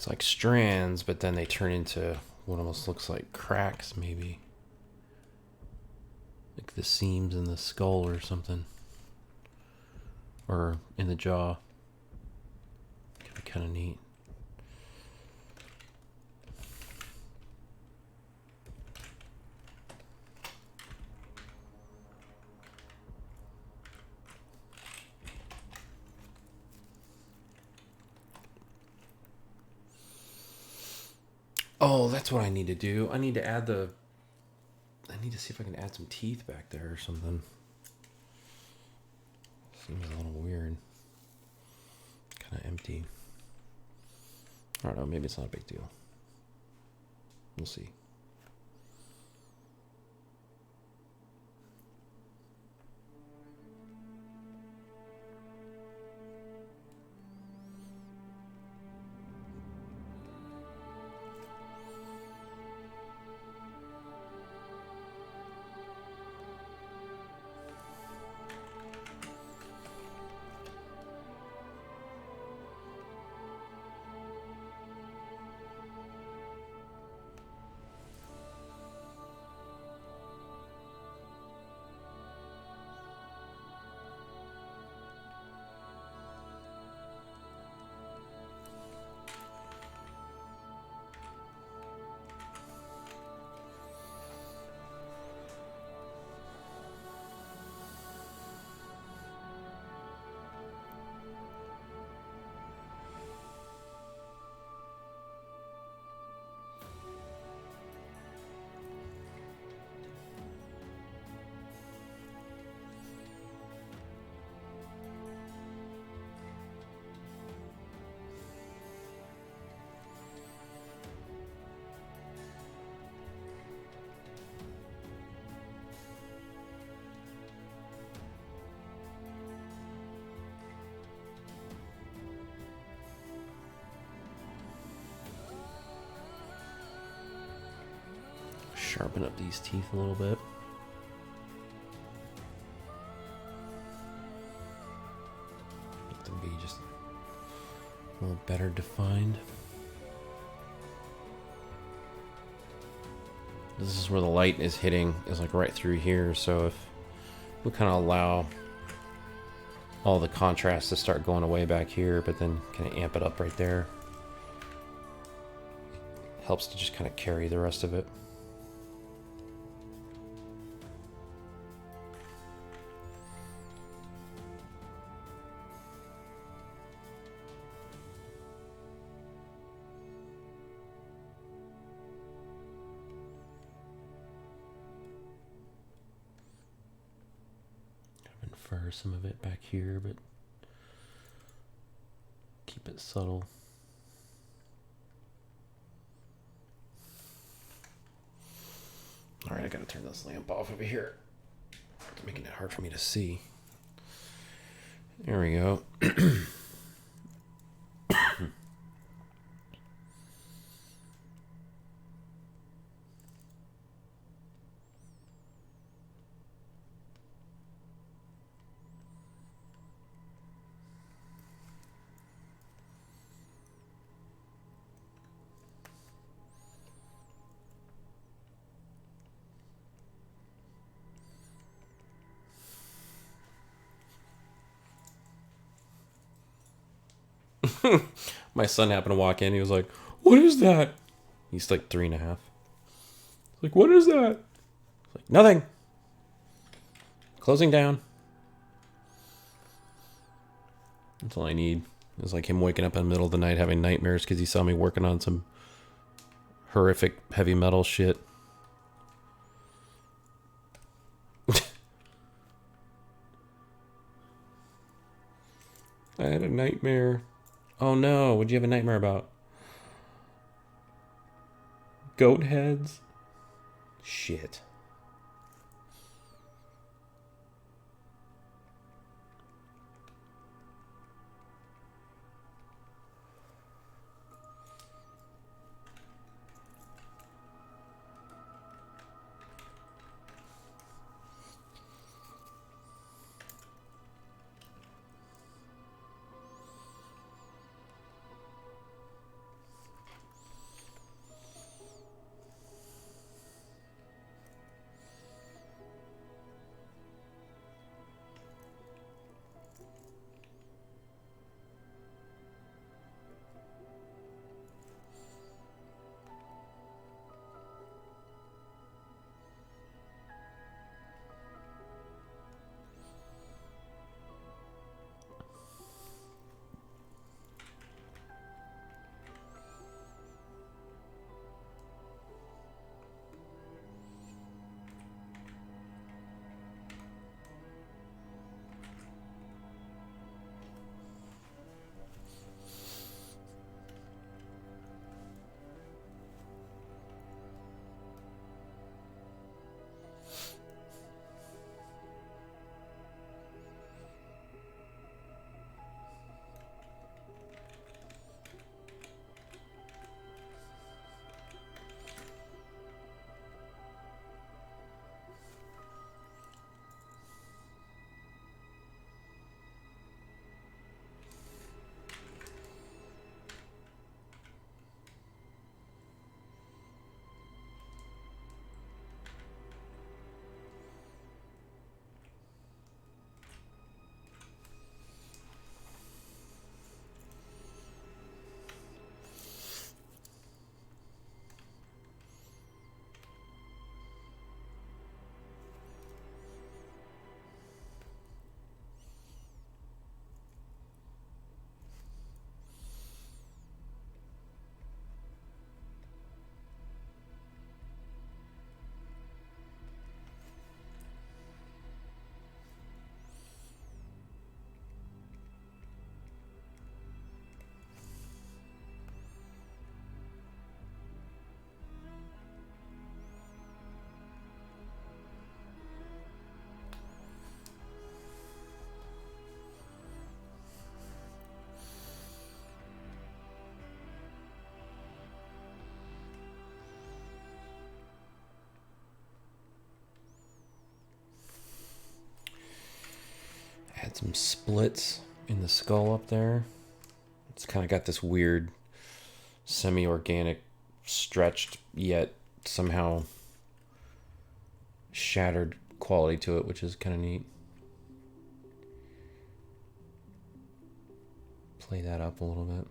[SPEAKER 1] It's like strands, but then they turn into what almost looks like cracks, maybe. Like the seams in the skull or something. Or in the jaw. Could be kind of neat. Oh, that's what I need to do. I need to add the... I need to see if I can add some teeth back there or something. Seems a little weird. Kind of empty. I don't know, maybe it's not a big deal. We'll see. Sharpen up these teeth a little bit. Make them be just a little better defined. This is where the light is hitting, is like right through here. So if we kind of allow all the contrast to start going away back here, but then kind of amp it up right there, helps to just kind of carry the rest of it. Infer some of it back here, but keep it subtle. All right, I gotta turn this lamp off over here. It's making it hard for me to see. There we go. My son happened to walk in. He was like, "What is that?" He's like 3.5. Like, "What is that?" Like, "Nothing. Closing down." That's all I need. It's like him waking up in the middle of the night having nightmares because he saw me working on some horrific heavy metal shit. I had a nightmare. Oh no, what'd you have a nightmare about? Goat heads? Shit. Some splits in the skull up there. It's kind of got this weird semi-organic, stretched yet somehow shattered quality to it, which is kind of neat. Play that up a little bit.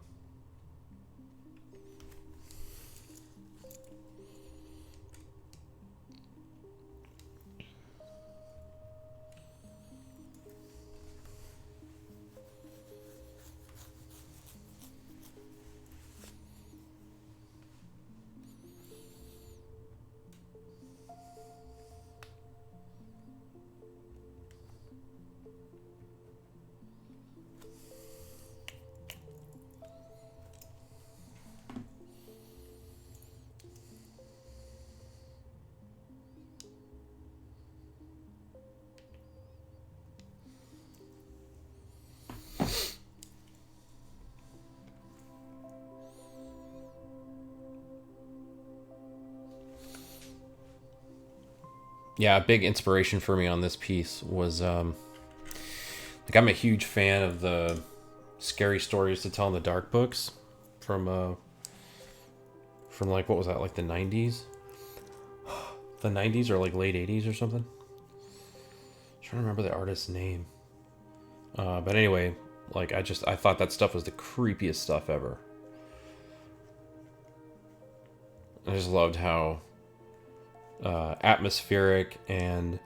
[SPEAKER 1] Yeah, a big inspiration for me on this piece was like I'm a huge fan of the scary stories to tell in the dark books from like what was that, like the 90s? The 90s or like late 80s or something? I'm trying to remember the artist's name. But anyway, like I thought that stuff was the creepiest stuff ever. I just loved how atmospheric and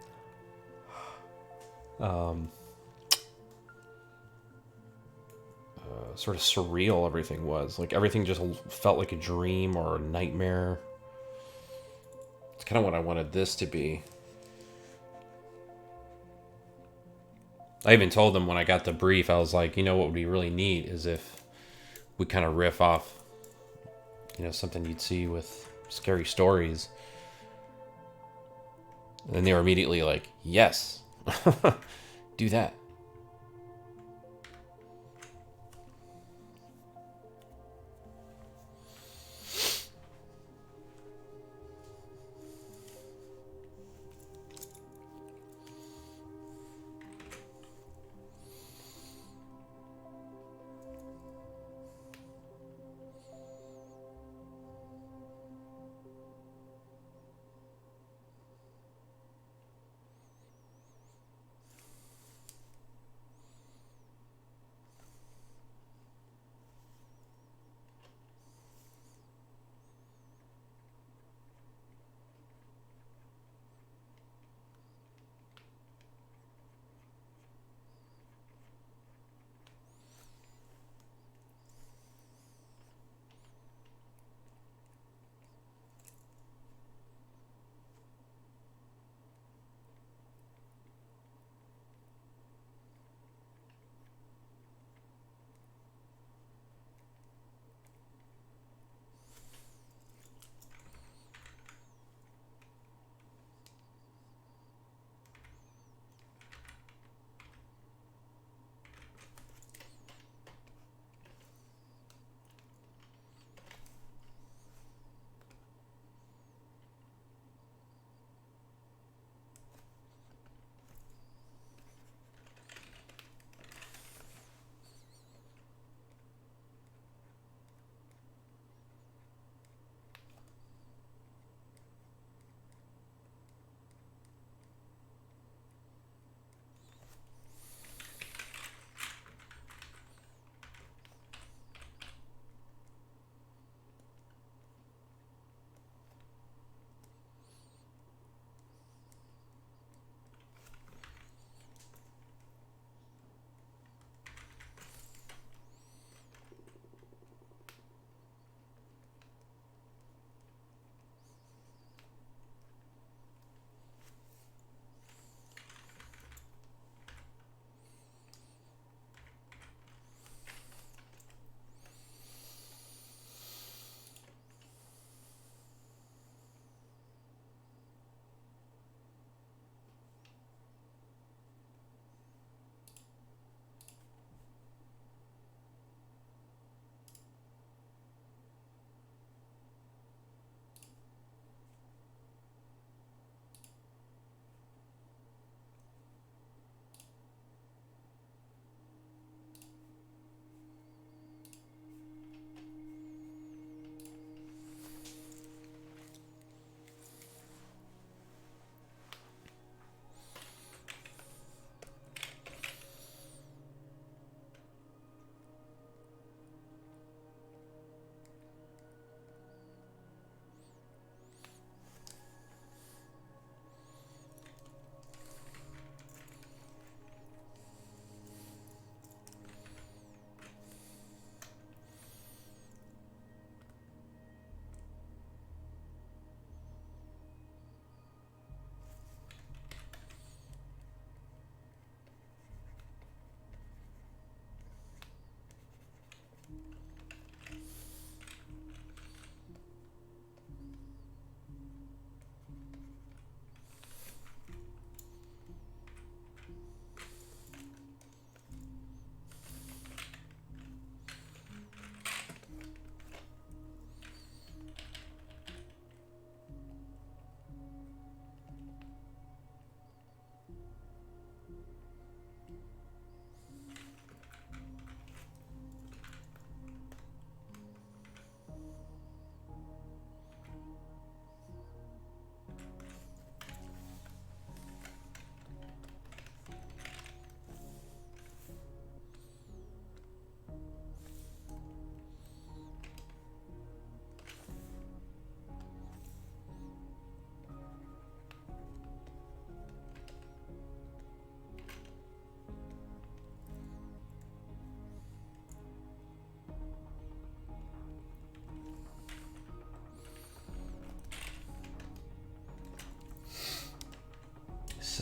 [SPEAKER 1] sort of surreal everything was. Like everything just felt like a dream or a nightmare. It's kind of what I wanted this to be. I even told them when I got the brief, I was like, you know what would be really neat is if we kind of riff off, you know, something you'd see with scary stories. And they were immediately like, yes, do that.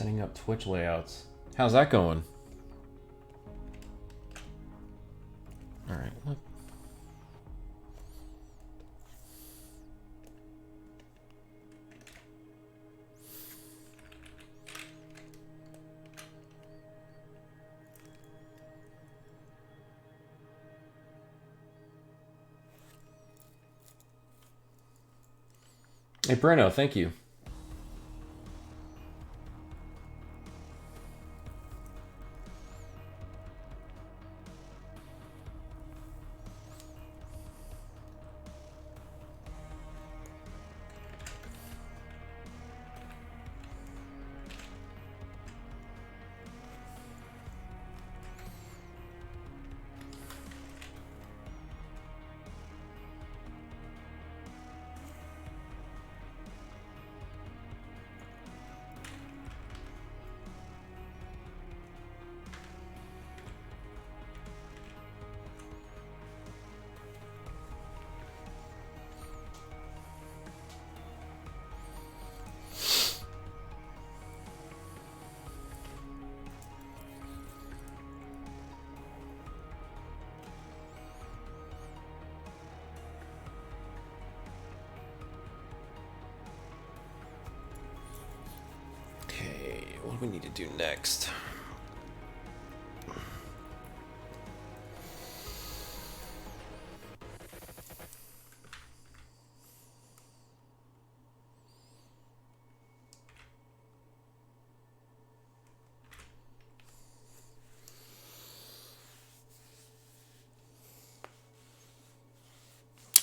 [SPEAKER 1] setting up Twitch layouts. How's that going? All right. Look. Hey, Bruno, thank you. What do we need to do next?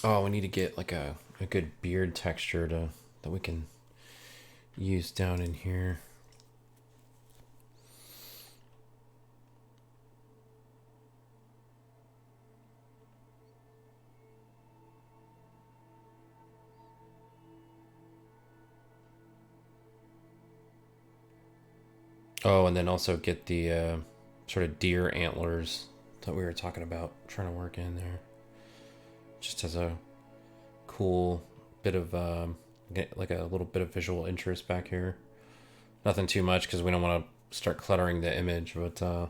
[SPEAKER 1] Oh, we need to get like a good beard texture that we can use down in here. Oh, and then also get the sort of deer antlers that we were talking about, trying to work in there. Just as a cool bit of, get like a little bit of visual interest back here. Nothing too much because we don't want to start cluttering the image, but I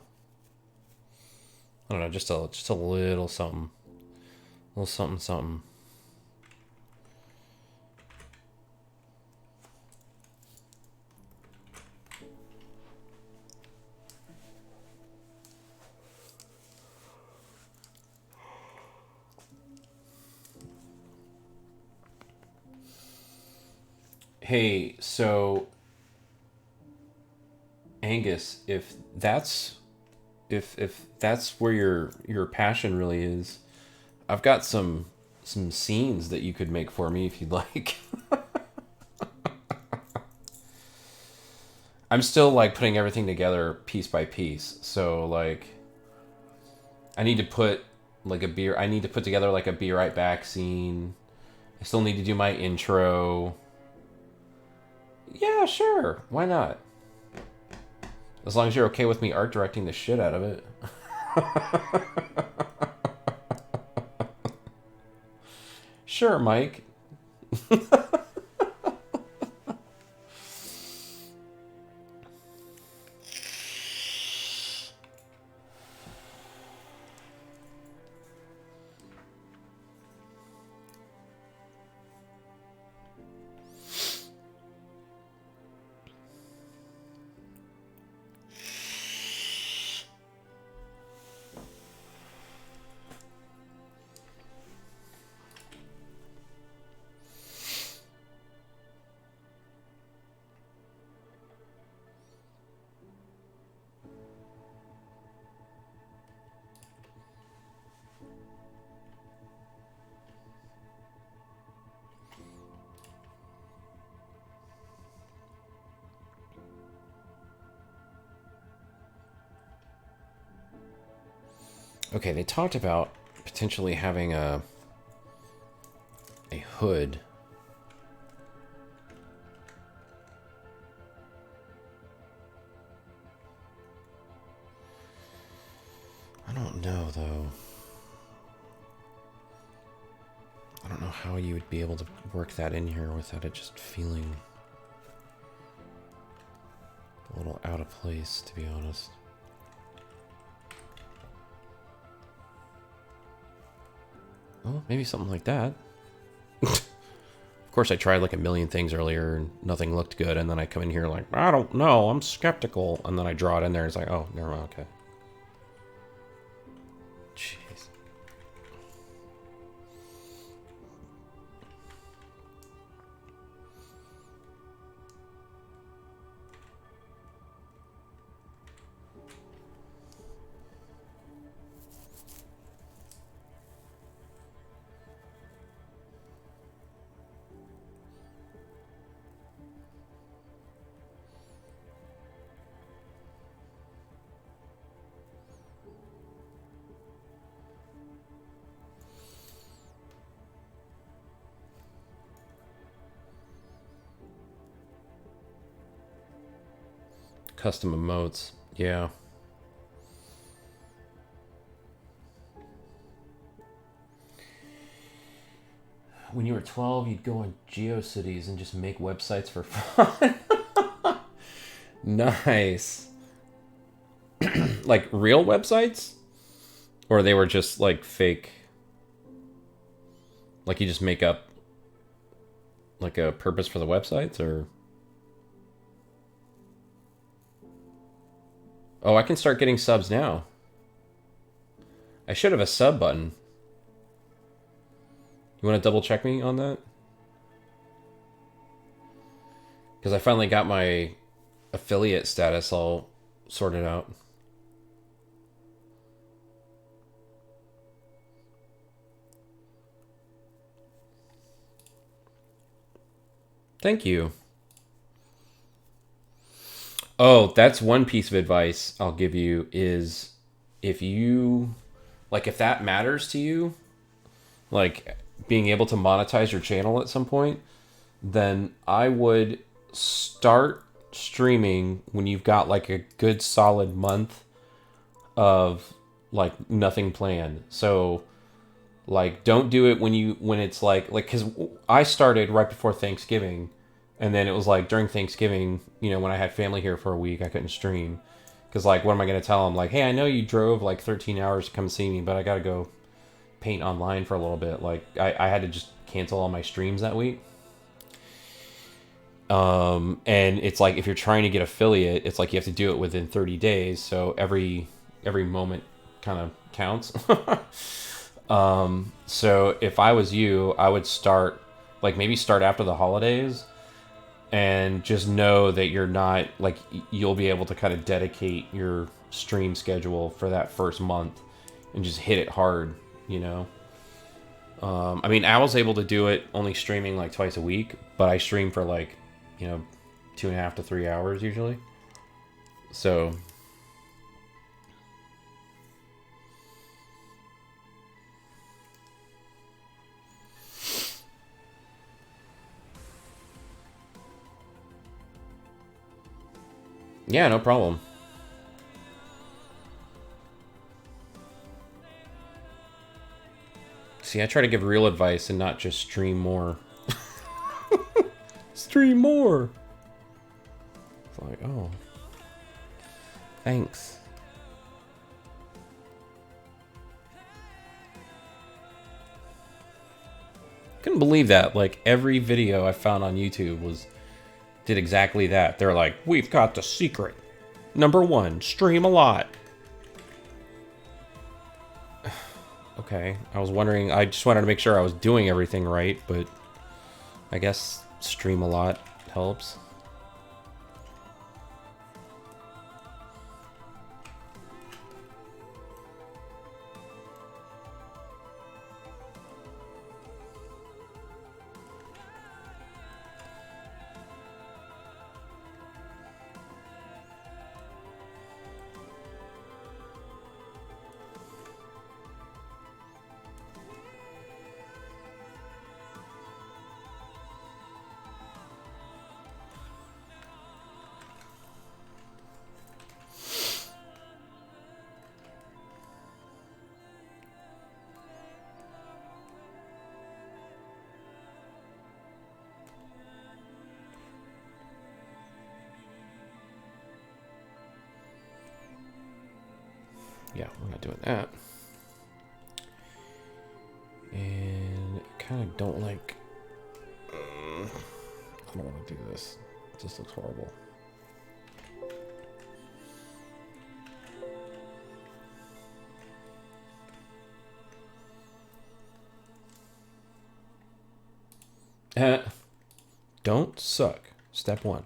[SPEAKER 1] don't know, just a little something. A little something, something. Hey, so Angus, if that's where your passion really is, I've got some scenes that you could make for me if you'd like. I'm still like putting everything together piece by piece. So like I need to put I need to put together like a be right back scene. I still need to do my intro. Yeah, sure. Why not? As long as you're okay with me art directing the shit out of it. Sure, Mike. Okay, they talked about potentially having a hood. I don't know, though. I don't know how you would be able to work that in here without it just feeling A little out of place, to be honest. Well, maybe something like that. Of course, I tried like a million things earlier and nothing looked good, and then I come in here like, I don't know, I'm skeptical, and then I draw it in there and it's like, oh, never mind, okay. Jeez. Custom emotes, yeah. When you were 12, you'd go on GeoCities and just make websites for fun. Nice. Like real websites? Or they were just like fake? Like you just make up like a purpose for the websites, or? Oh, I can start getting subs now. I should have a sub button. You want to double check me on that? Because I finally got my affiliate status all sorted out. Thank you. Oh, that's one piece of advice I'll give you is if you, like, if that matters to you, like being able to monetize your channel at some point, then I would start streaming when you've got like a good solid month of like nothing planned. So like don't do it when it's like cuz I started right before Thanksgiving, and then it was like during Thanksgiving, you know, when I had family here for a week, I couldn't stream cuz like what am I going to tell them, like, "Hey, I know you drove like 13 hours to come see me, but I got to go paint online for a little bit." Like I had to just cancel all my streams that week. And it's like if you're trying to get affiliate, it's like you have to do it within 30 days. So every moment kind of counts. So if I was you, I would start like maybe start after the holidays, and just know that you're not like you'll be able to kind of dedicate your stream schedule for that first month and just hit it hard, you know. I mean, I was able to do it only streaming like twice a week, but I stream for like, you know, 2.5 to 3 hours usually. So yeah, no problem. See, I try to give real advice and not just stream more. Stream more. It's like, oh, thanks. Couldn't believe that. Like every video I found on YouTube did exactly that. They're like, we've got the secret. Number 1, stream a lot. Okay, I was wondering, I just wanted to make sure I was doing everything right, but I guess stream a lot helps. Yeah, we're not doing that. And I kind of don't like... I don't want to do this. It just looks horrible. Don't suck. Step 1.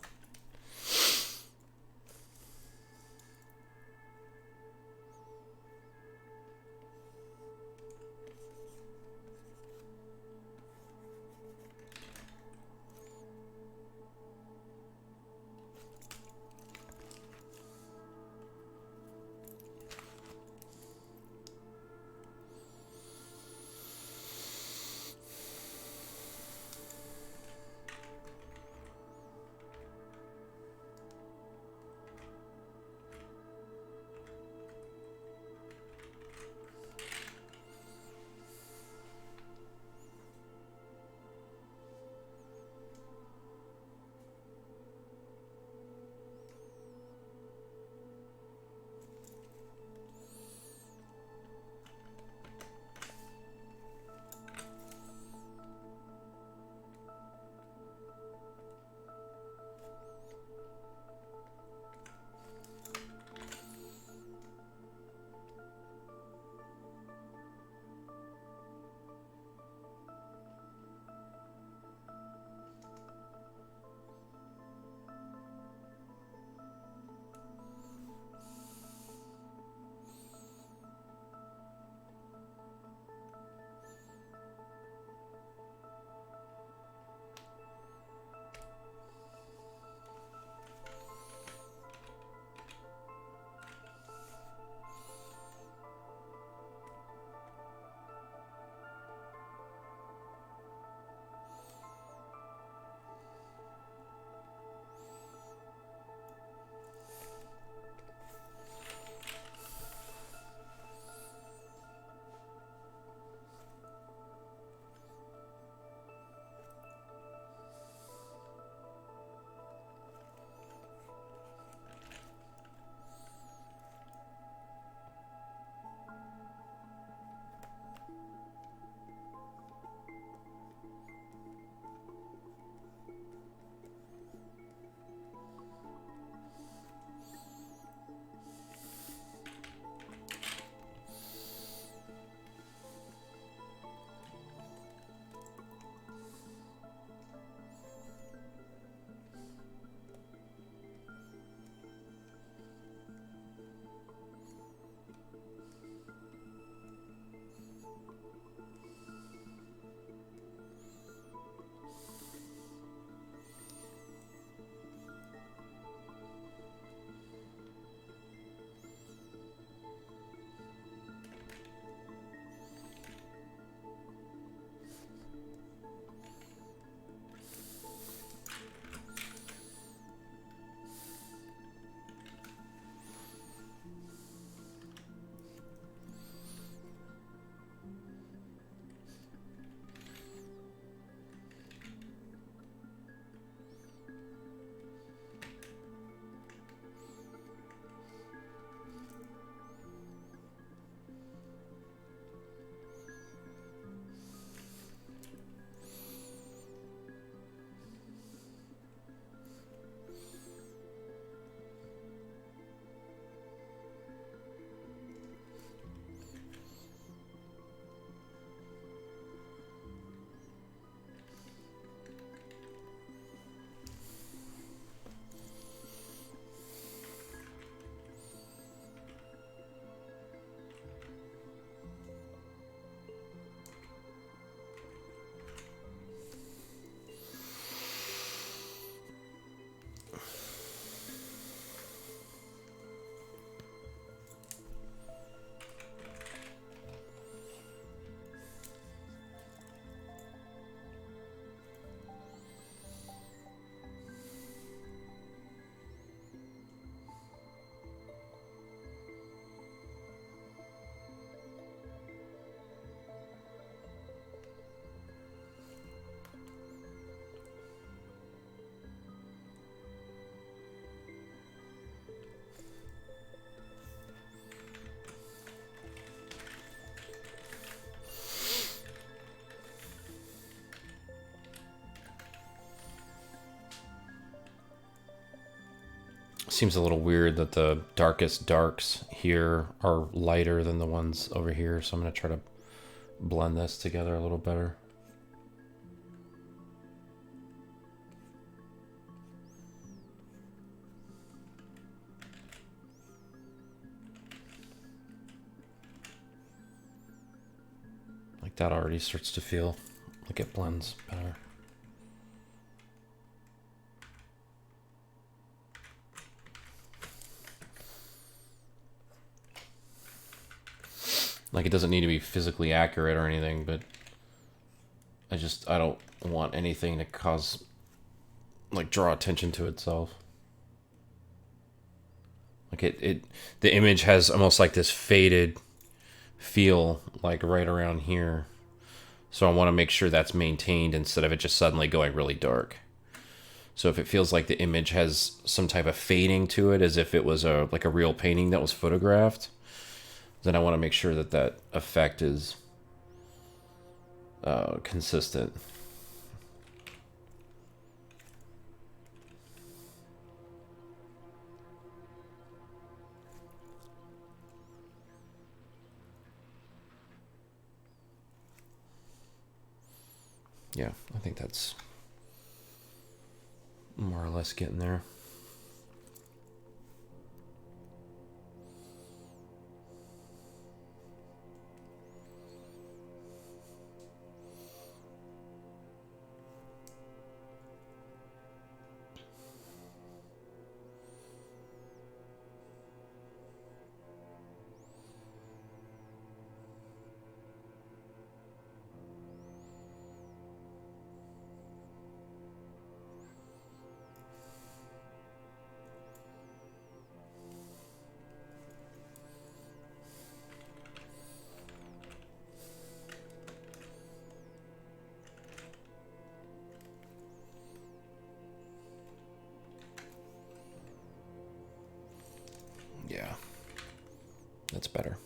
[SPEAKER 1] seems a little weird that the darkest darks here are lighter than the ones over here, so I'm going to try to blend this together a little better. Like that already starts to feel like it blends better. Like, it doesn't need to be physically accurate or anything, but I don't want anything to cause, like, draw attention to itself. Like, the image has almost like this faded feel, like, right around here. So I want to make sure that's maintained instead of it just suddenly going really dark. So if it feels like the image has some type of fading to it, as if it was like a real painting that was photographed, then I want to make sure that that effect is consistent. Yeah, I think that's more or less getting there. Yeah, that's better.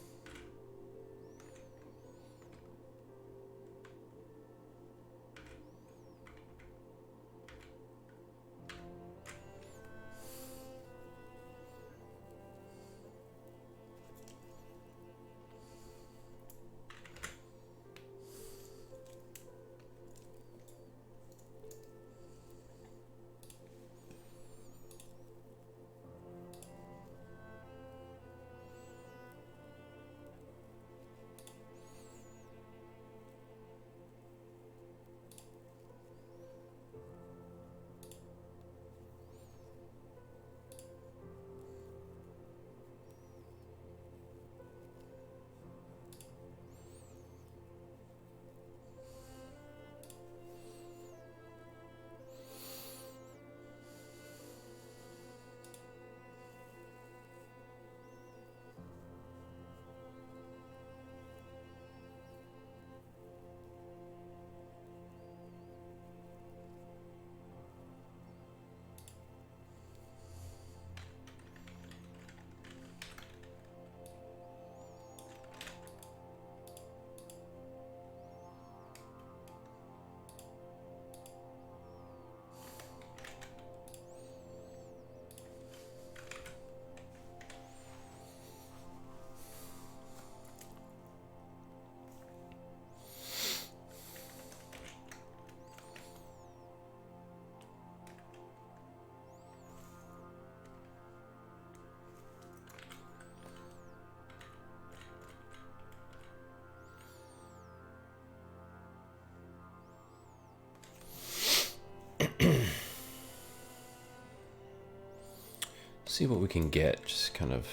[SPEAKER 1] See what we can get, just kind of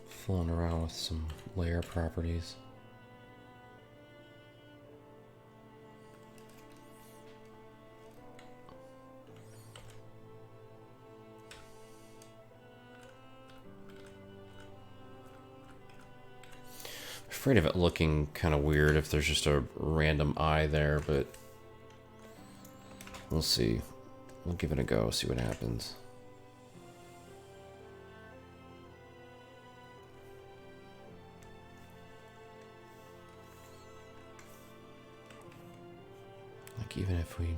[SPEAKER 1] fooling around with some layer properties. Afraid of it looking kind of weird if there's just a random eye there, but we'll see. We'll give it a go, see what happens. Like, even if we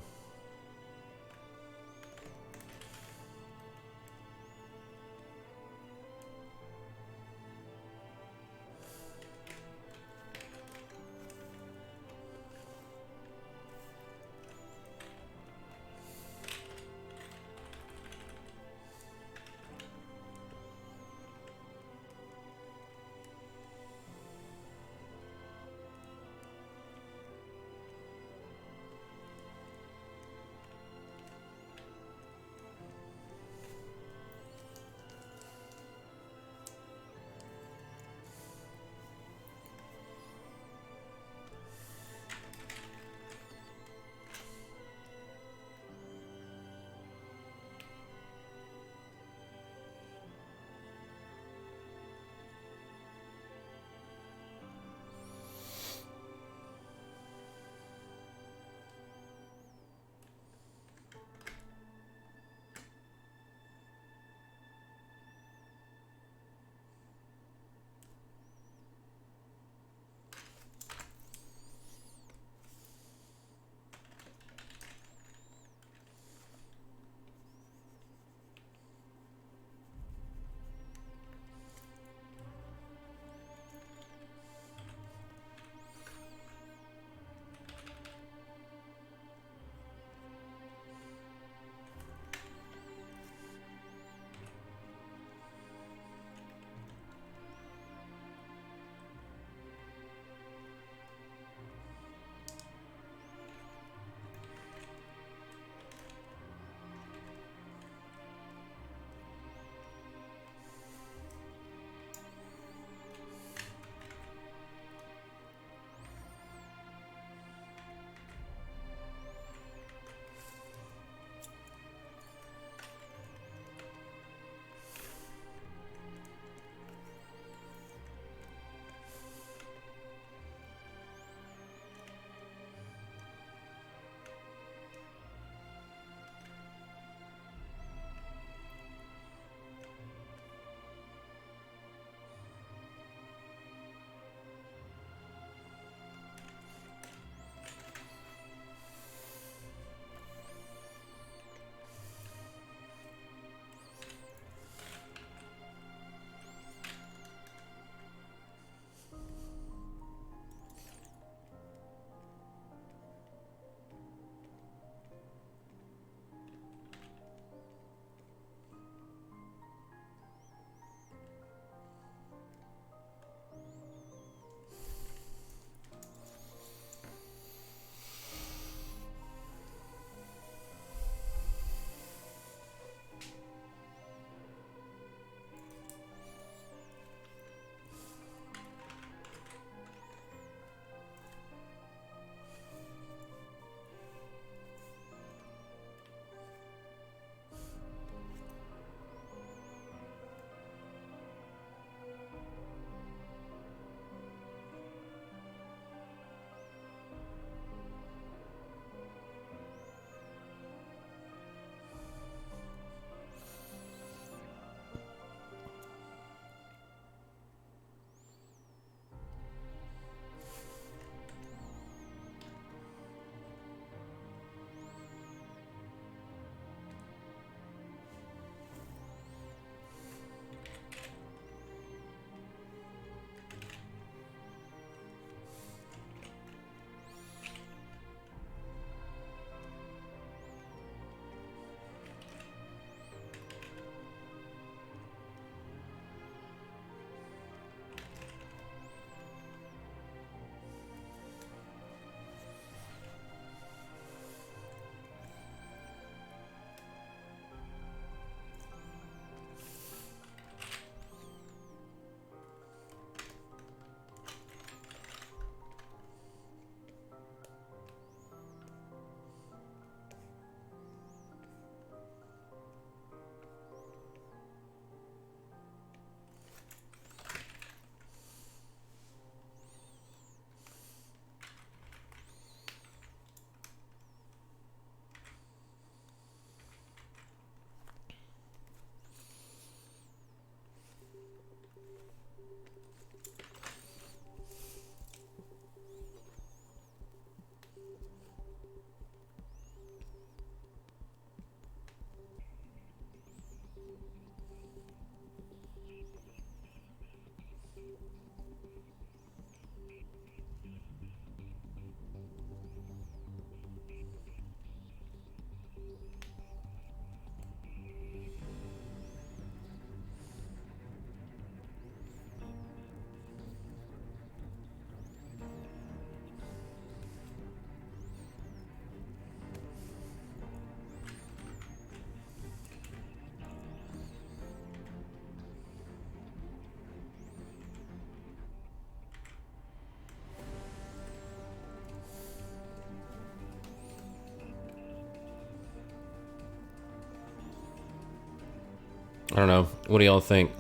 [SPEAKER 1] I don't know. What do y'all think?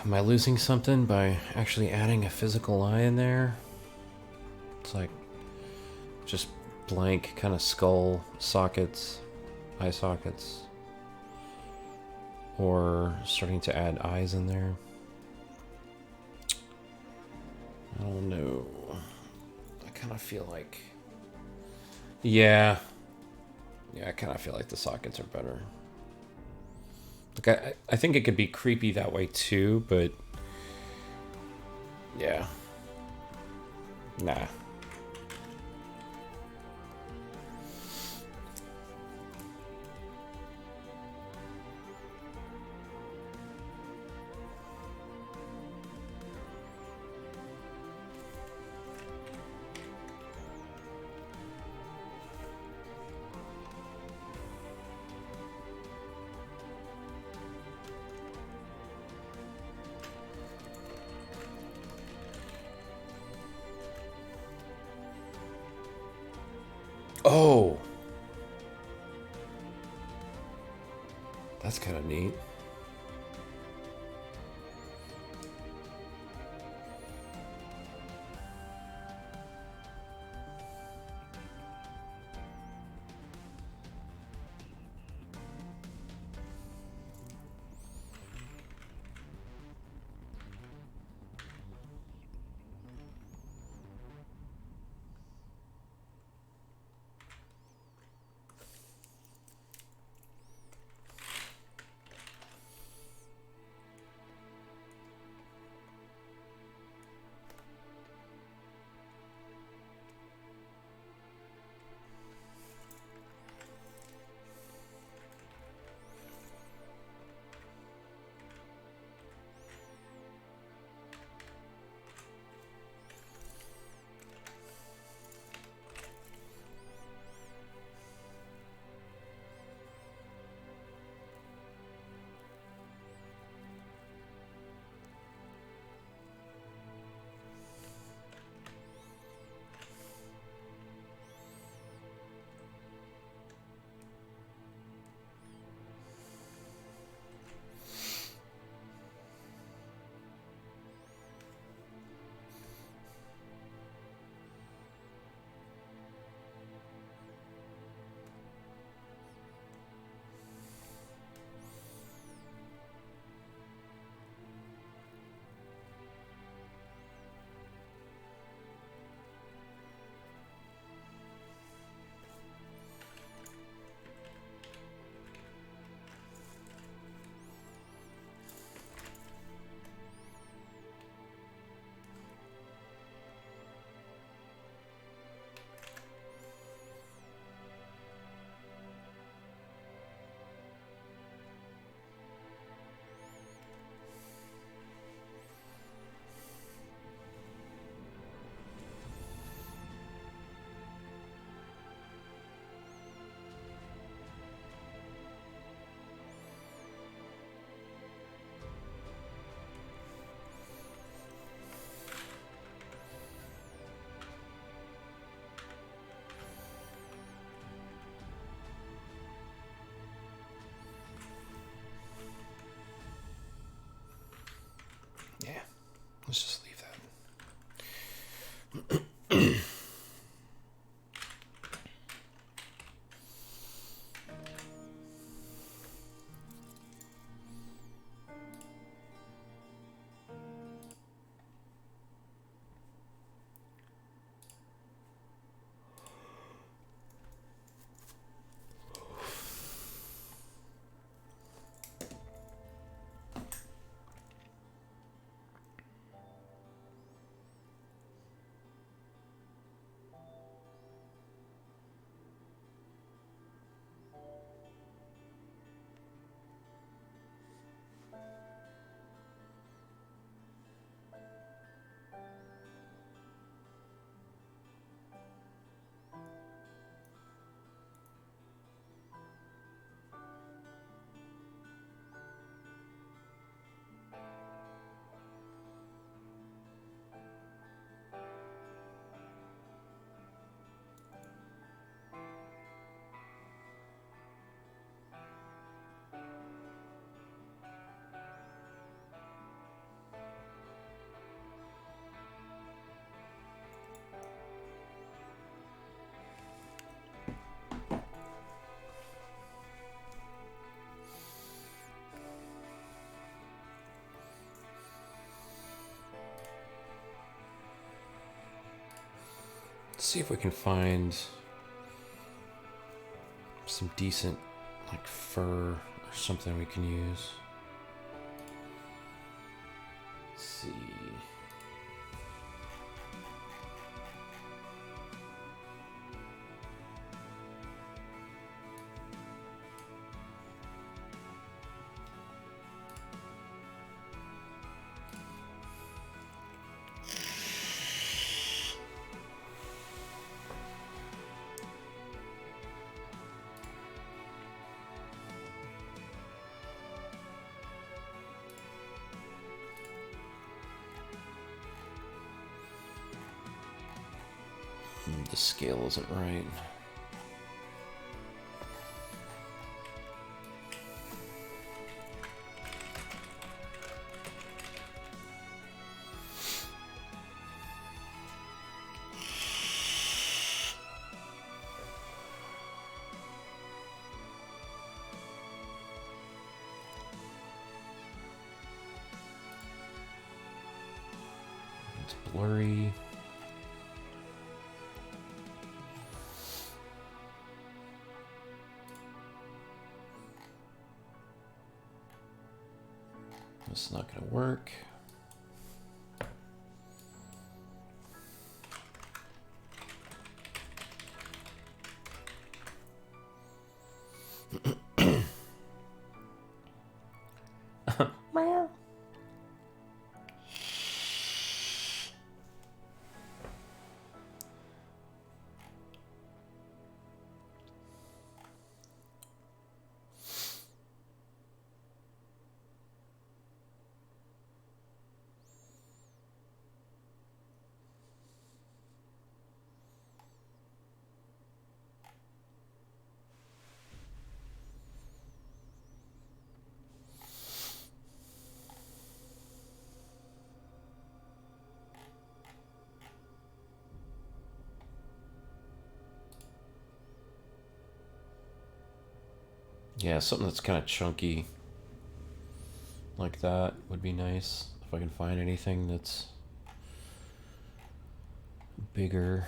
[SPEAKER 1] Am I losing something by actually adding a physical eye in there? It's like just blank kind of skull sockets, eye sockets. Or starting to add eyes in there. I don't know. I kind of feel like... Yeah, I kind of feel like the sockets are better. Like I think it could be creepy that way too, but yeah. Nah. Oh! That's kind of neat. Yeah, let's just leave that. Let's see if we can find some decent, like, fur or something we can use. Let's see. The scale isn't right. It's blurry. It's not going to work. Yeah, something that's kind of chunky like that would be nice. If I can find anything that's bigger.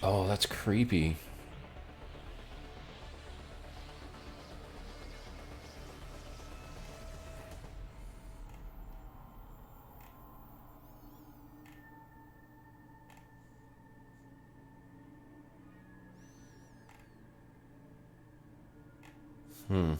[SPEAKER 1] Oh, that's creepy. Hmm.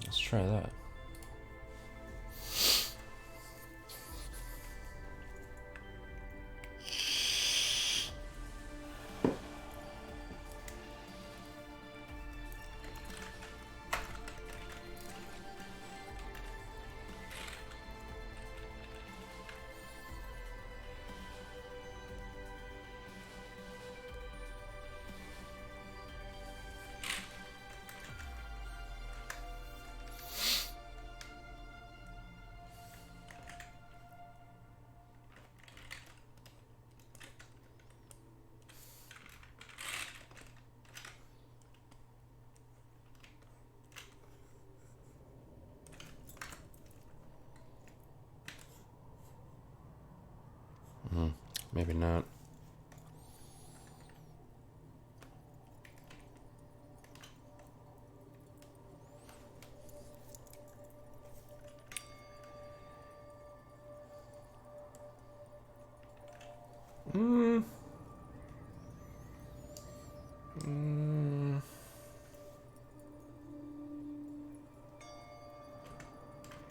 [SPEAKER 1] Let's try that. Maybe not.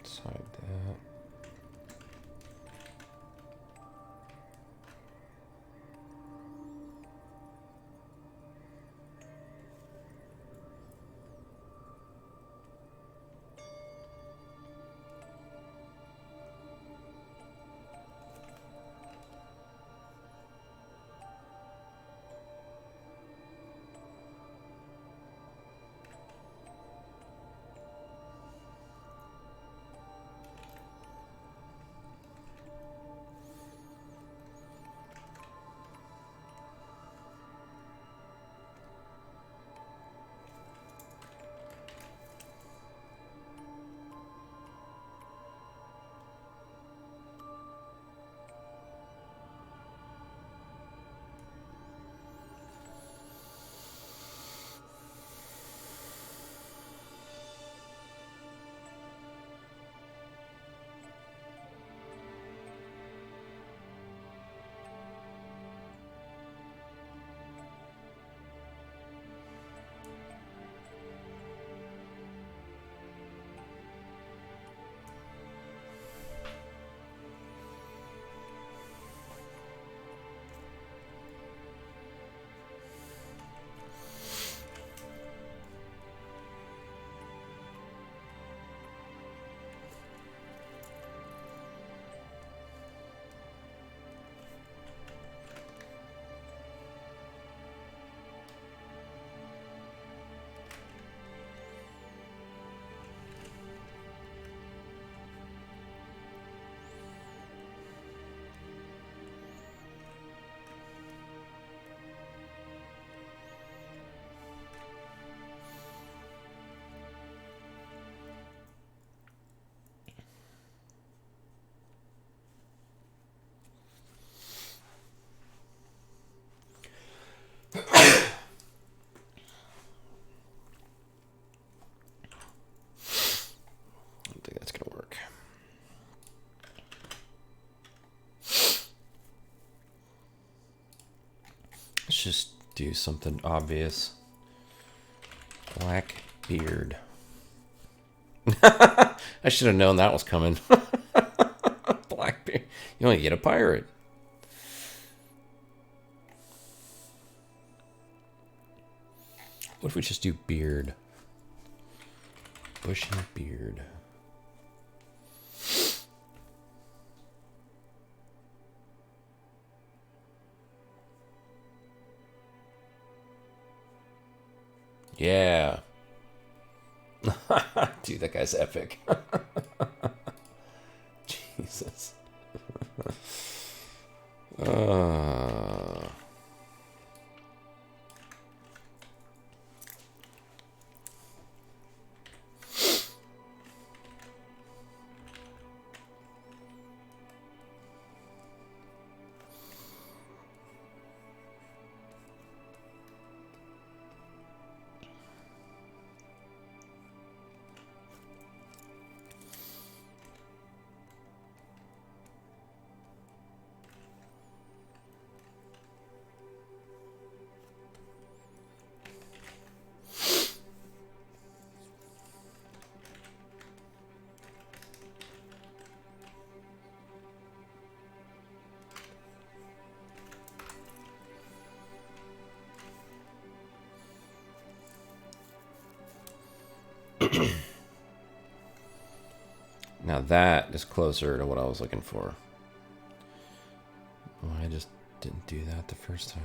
[SPEAKER 1] Side that. Just do something obvious. Black beard. I should have known that was coming. Black beard. You only get a pirate. What if we just do beard? Bushy beard. Yeah. Dude, that guy's epic. Jesus. Now that is closer to what I was looking for. Oh, I just didn't do that the first time.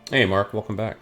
[SPEAKER 1] Hey, Mark, welcome back.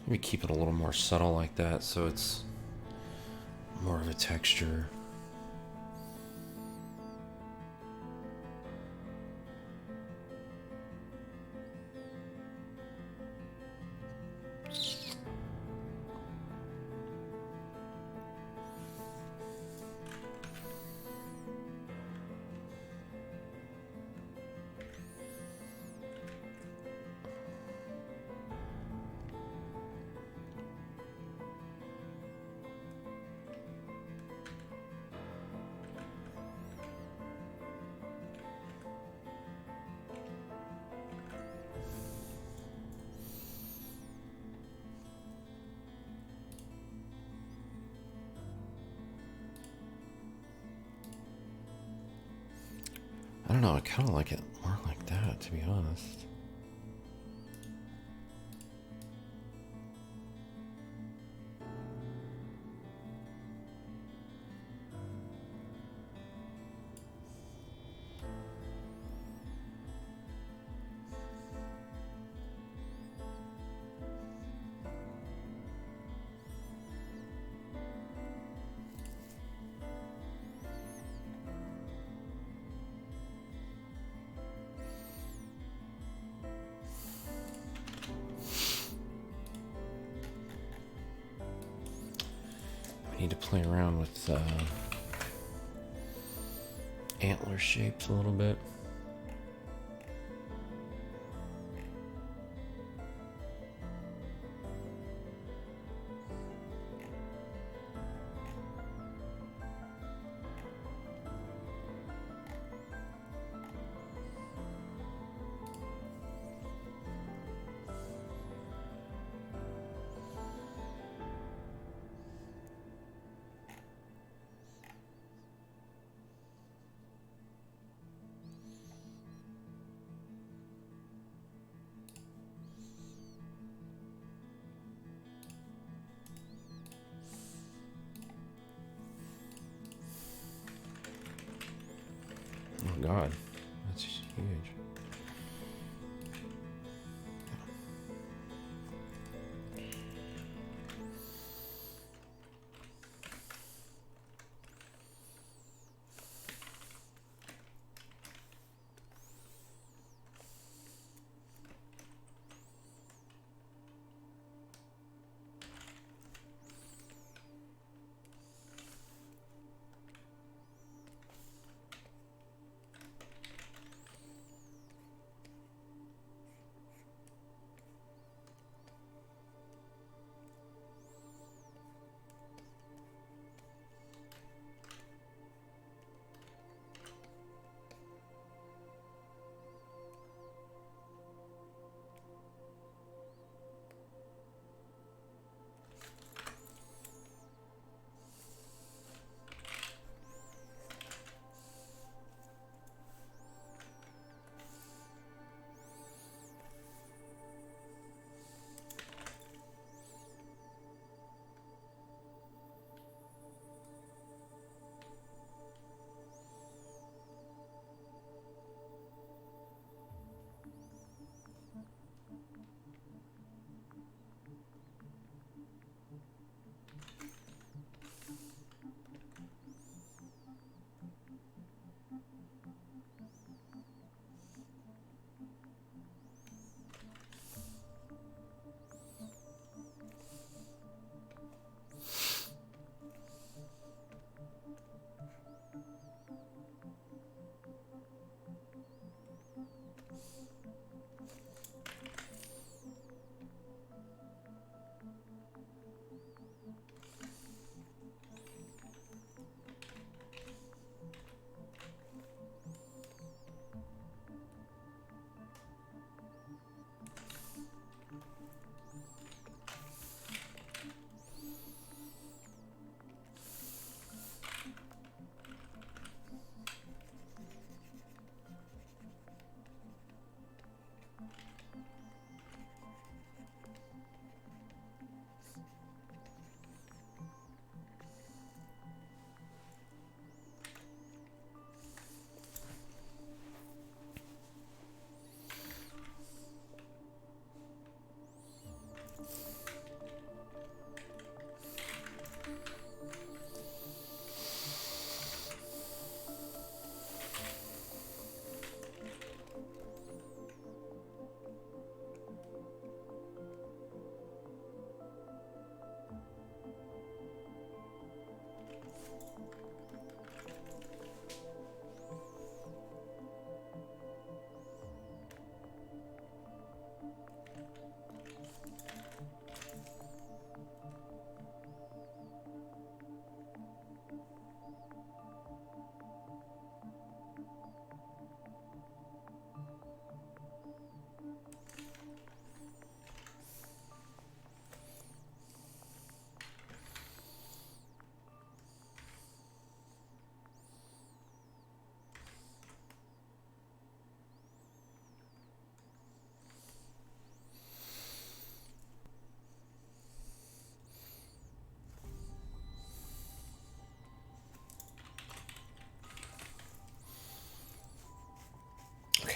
[SPEAKER 1] Maybe keep it a little more subtle like that so it's more of a texture. I don't know, I kind of like it more like that, to be honest. Need to play around with antler shapes a little bit. Oh God, that's huge.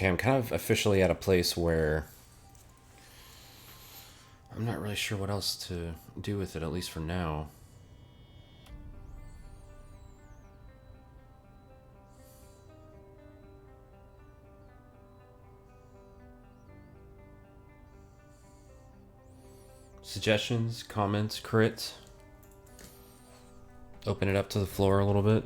[SPEAKER 1] Okay, I'm kind of officially at a place where I'm not really sure what else to do with it, at least for now. Suggestions, comments, crits. Open it up to the floor a little bit.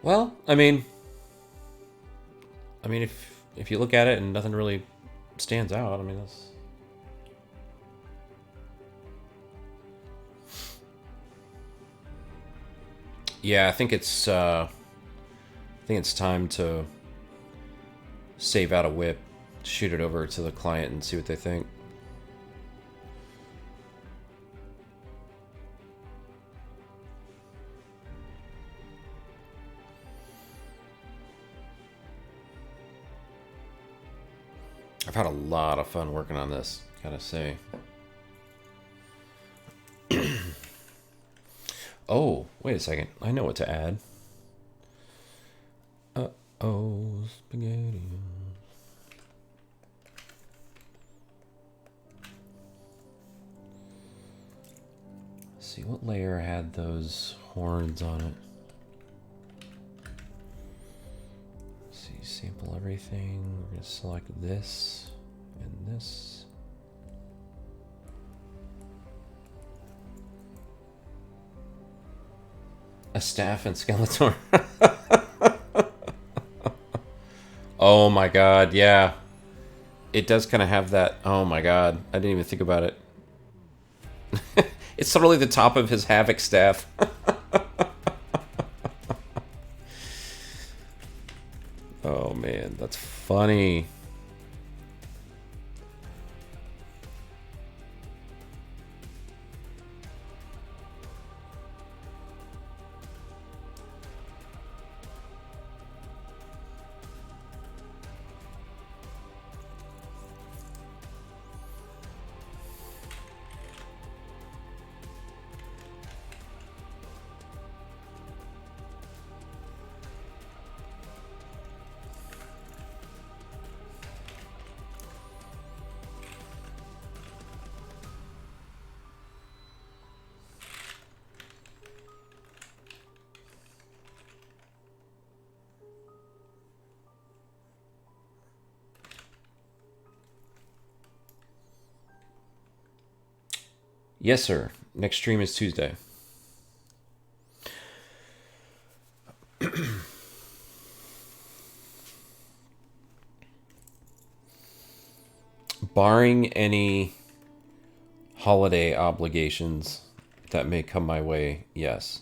[SPEAKER 1] Well, I mean, if you look at it and nothing really stands out, I mean, that's... Yeah, I think it's time to save out a whip, shoot it over to the client and see what they think. I've had a lot of fun working on this, gotta say. Oh, wait a second. I know what to add. Uh-oh, spaghetti. Let's see, what layer had those horns on it? Let's see, sample everything. We're gonna select this and this. A staff and Skeletor. Oh my god, yeah. It does kind of have that. Oh my god, I didn't even think about it. It's totally the top of his Havoc staff. Oh man, that's funny. Yes, sir. Next stream is Tuesday. Barring any holiday obligations that may come my way, yes.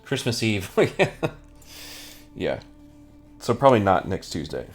[SPEAKER 1] Christmas Eve. Yeah. So probably not next Tuesday.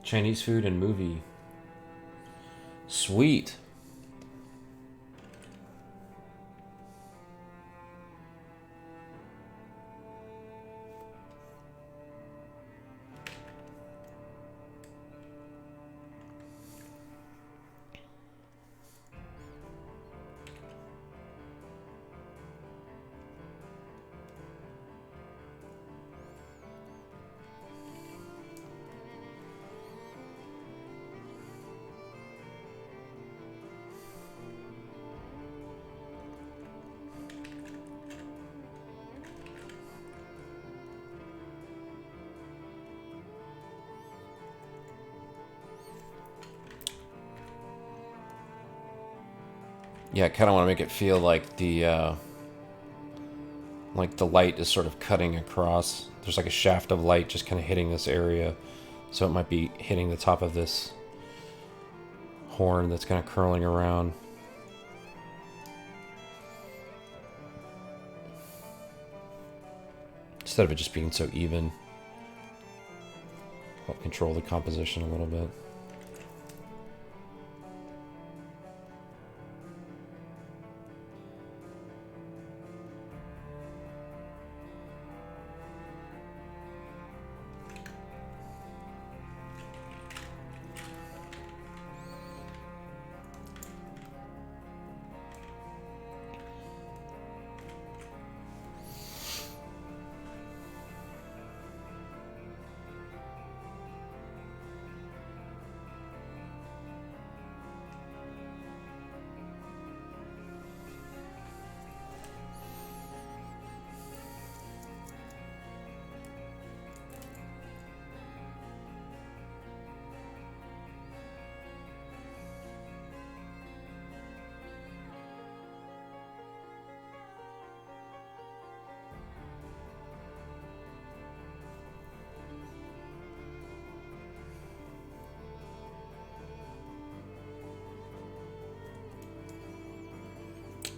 [SPEAKER 1] Chinese food and movie. Sweet. Yeah, I kind of want to make it feel like the light is sort of cutting across. There's like a shaft of light just kind of hitting this area. So it might be hitting the top of this horn that's kind of curling around. Instead of it just being so even. Help control the composition a little bit.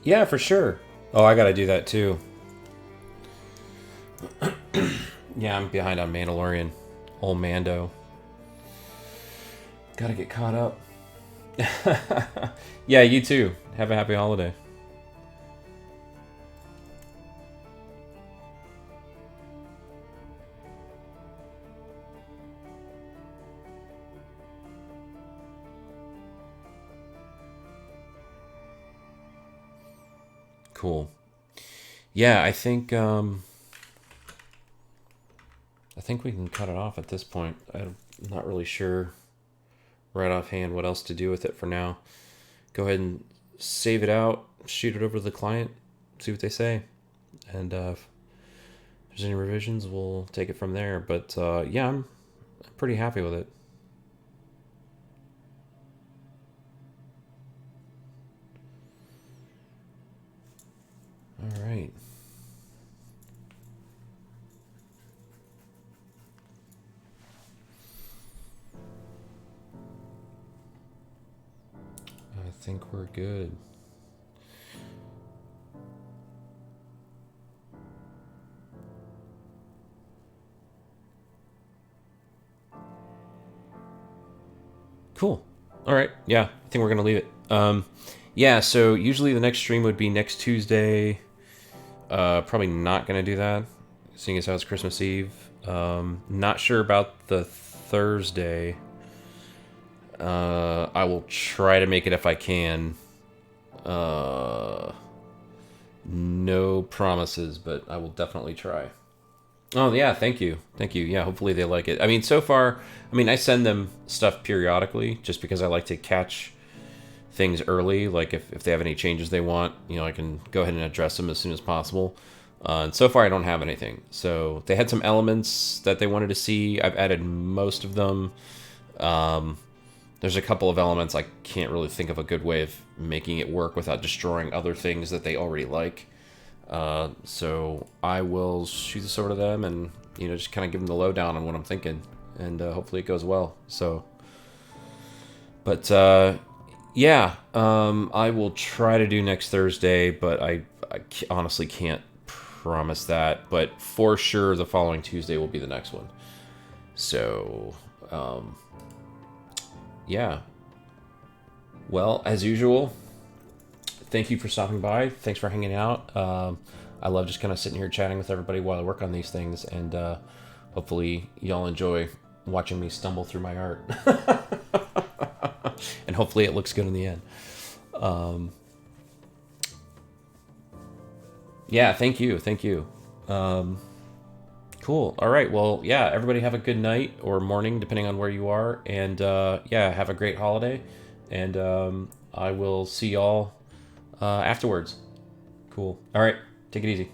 [SPEAKER 1] Yeah, for sure. Oh, I gotta do that too. Yeah, I'm behind on Mandalorian. Old Mando. Gotta get caught up. Yeah, you too. Have a happy holiday. Cool. Yeah, I think we can cut it off at this point. I'm not really sure right offhand what else to do with it for now. Go ahead and save it out, shoot it over to the client, see what they say, and if there's any revisions, we'll take it from there. But yeah, I'm pretty happy with it. All right. I think we're good. Cool. All right. Yeah, I think we're gonna leave it. Yeah. So usually the next stream would be next Tuesday. Probably not gonna do that, seeing as how it's Christmas Eve. Not sure about the Thursday. I will try to make it if I can. No promises, but I will definitely try. Oh yeah, thank you, thank you. Yeah, hopefully they like it. I mean, so far, I mean, I send them stuff periodically just because I like to catch things early. Like if they have any changes they want, you know, I can go ahead and address them as soon as possible. And so far, I don't have anything. So they had some elements that they wanted to see. I've added most of them. There's a couple of elements I can't really think of a good way of making it work without destroying other things that they already like. So I will shoot this over to them and, you know, just kind of give them the lowdown on what I'm thinking, and hopefully it goes well. So, but yeah, I will try to do next Thursday, but I honestly can't promise that. But for sure, the following Tuesday will be the next one. So, yeah. Well, as usual, thank you for stopping by. Thanks for hanging out. I love just kind of sitting here chatting with everybody while I work on these things, and hopefully y'all enjoy watching me stumble through my art. And hopefully it looks good in the end. Yeah, thank you. Cool. All right. Well, yeah, everybody have a good night or morning, depending on where you are. And yeah, have a great holiday. And I will see y'all afterwards. Cool. All right. Take it easy.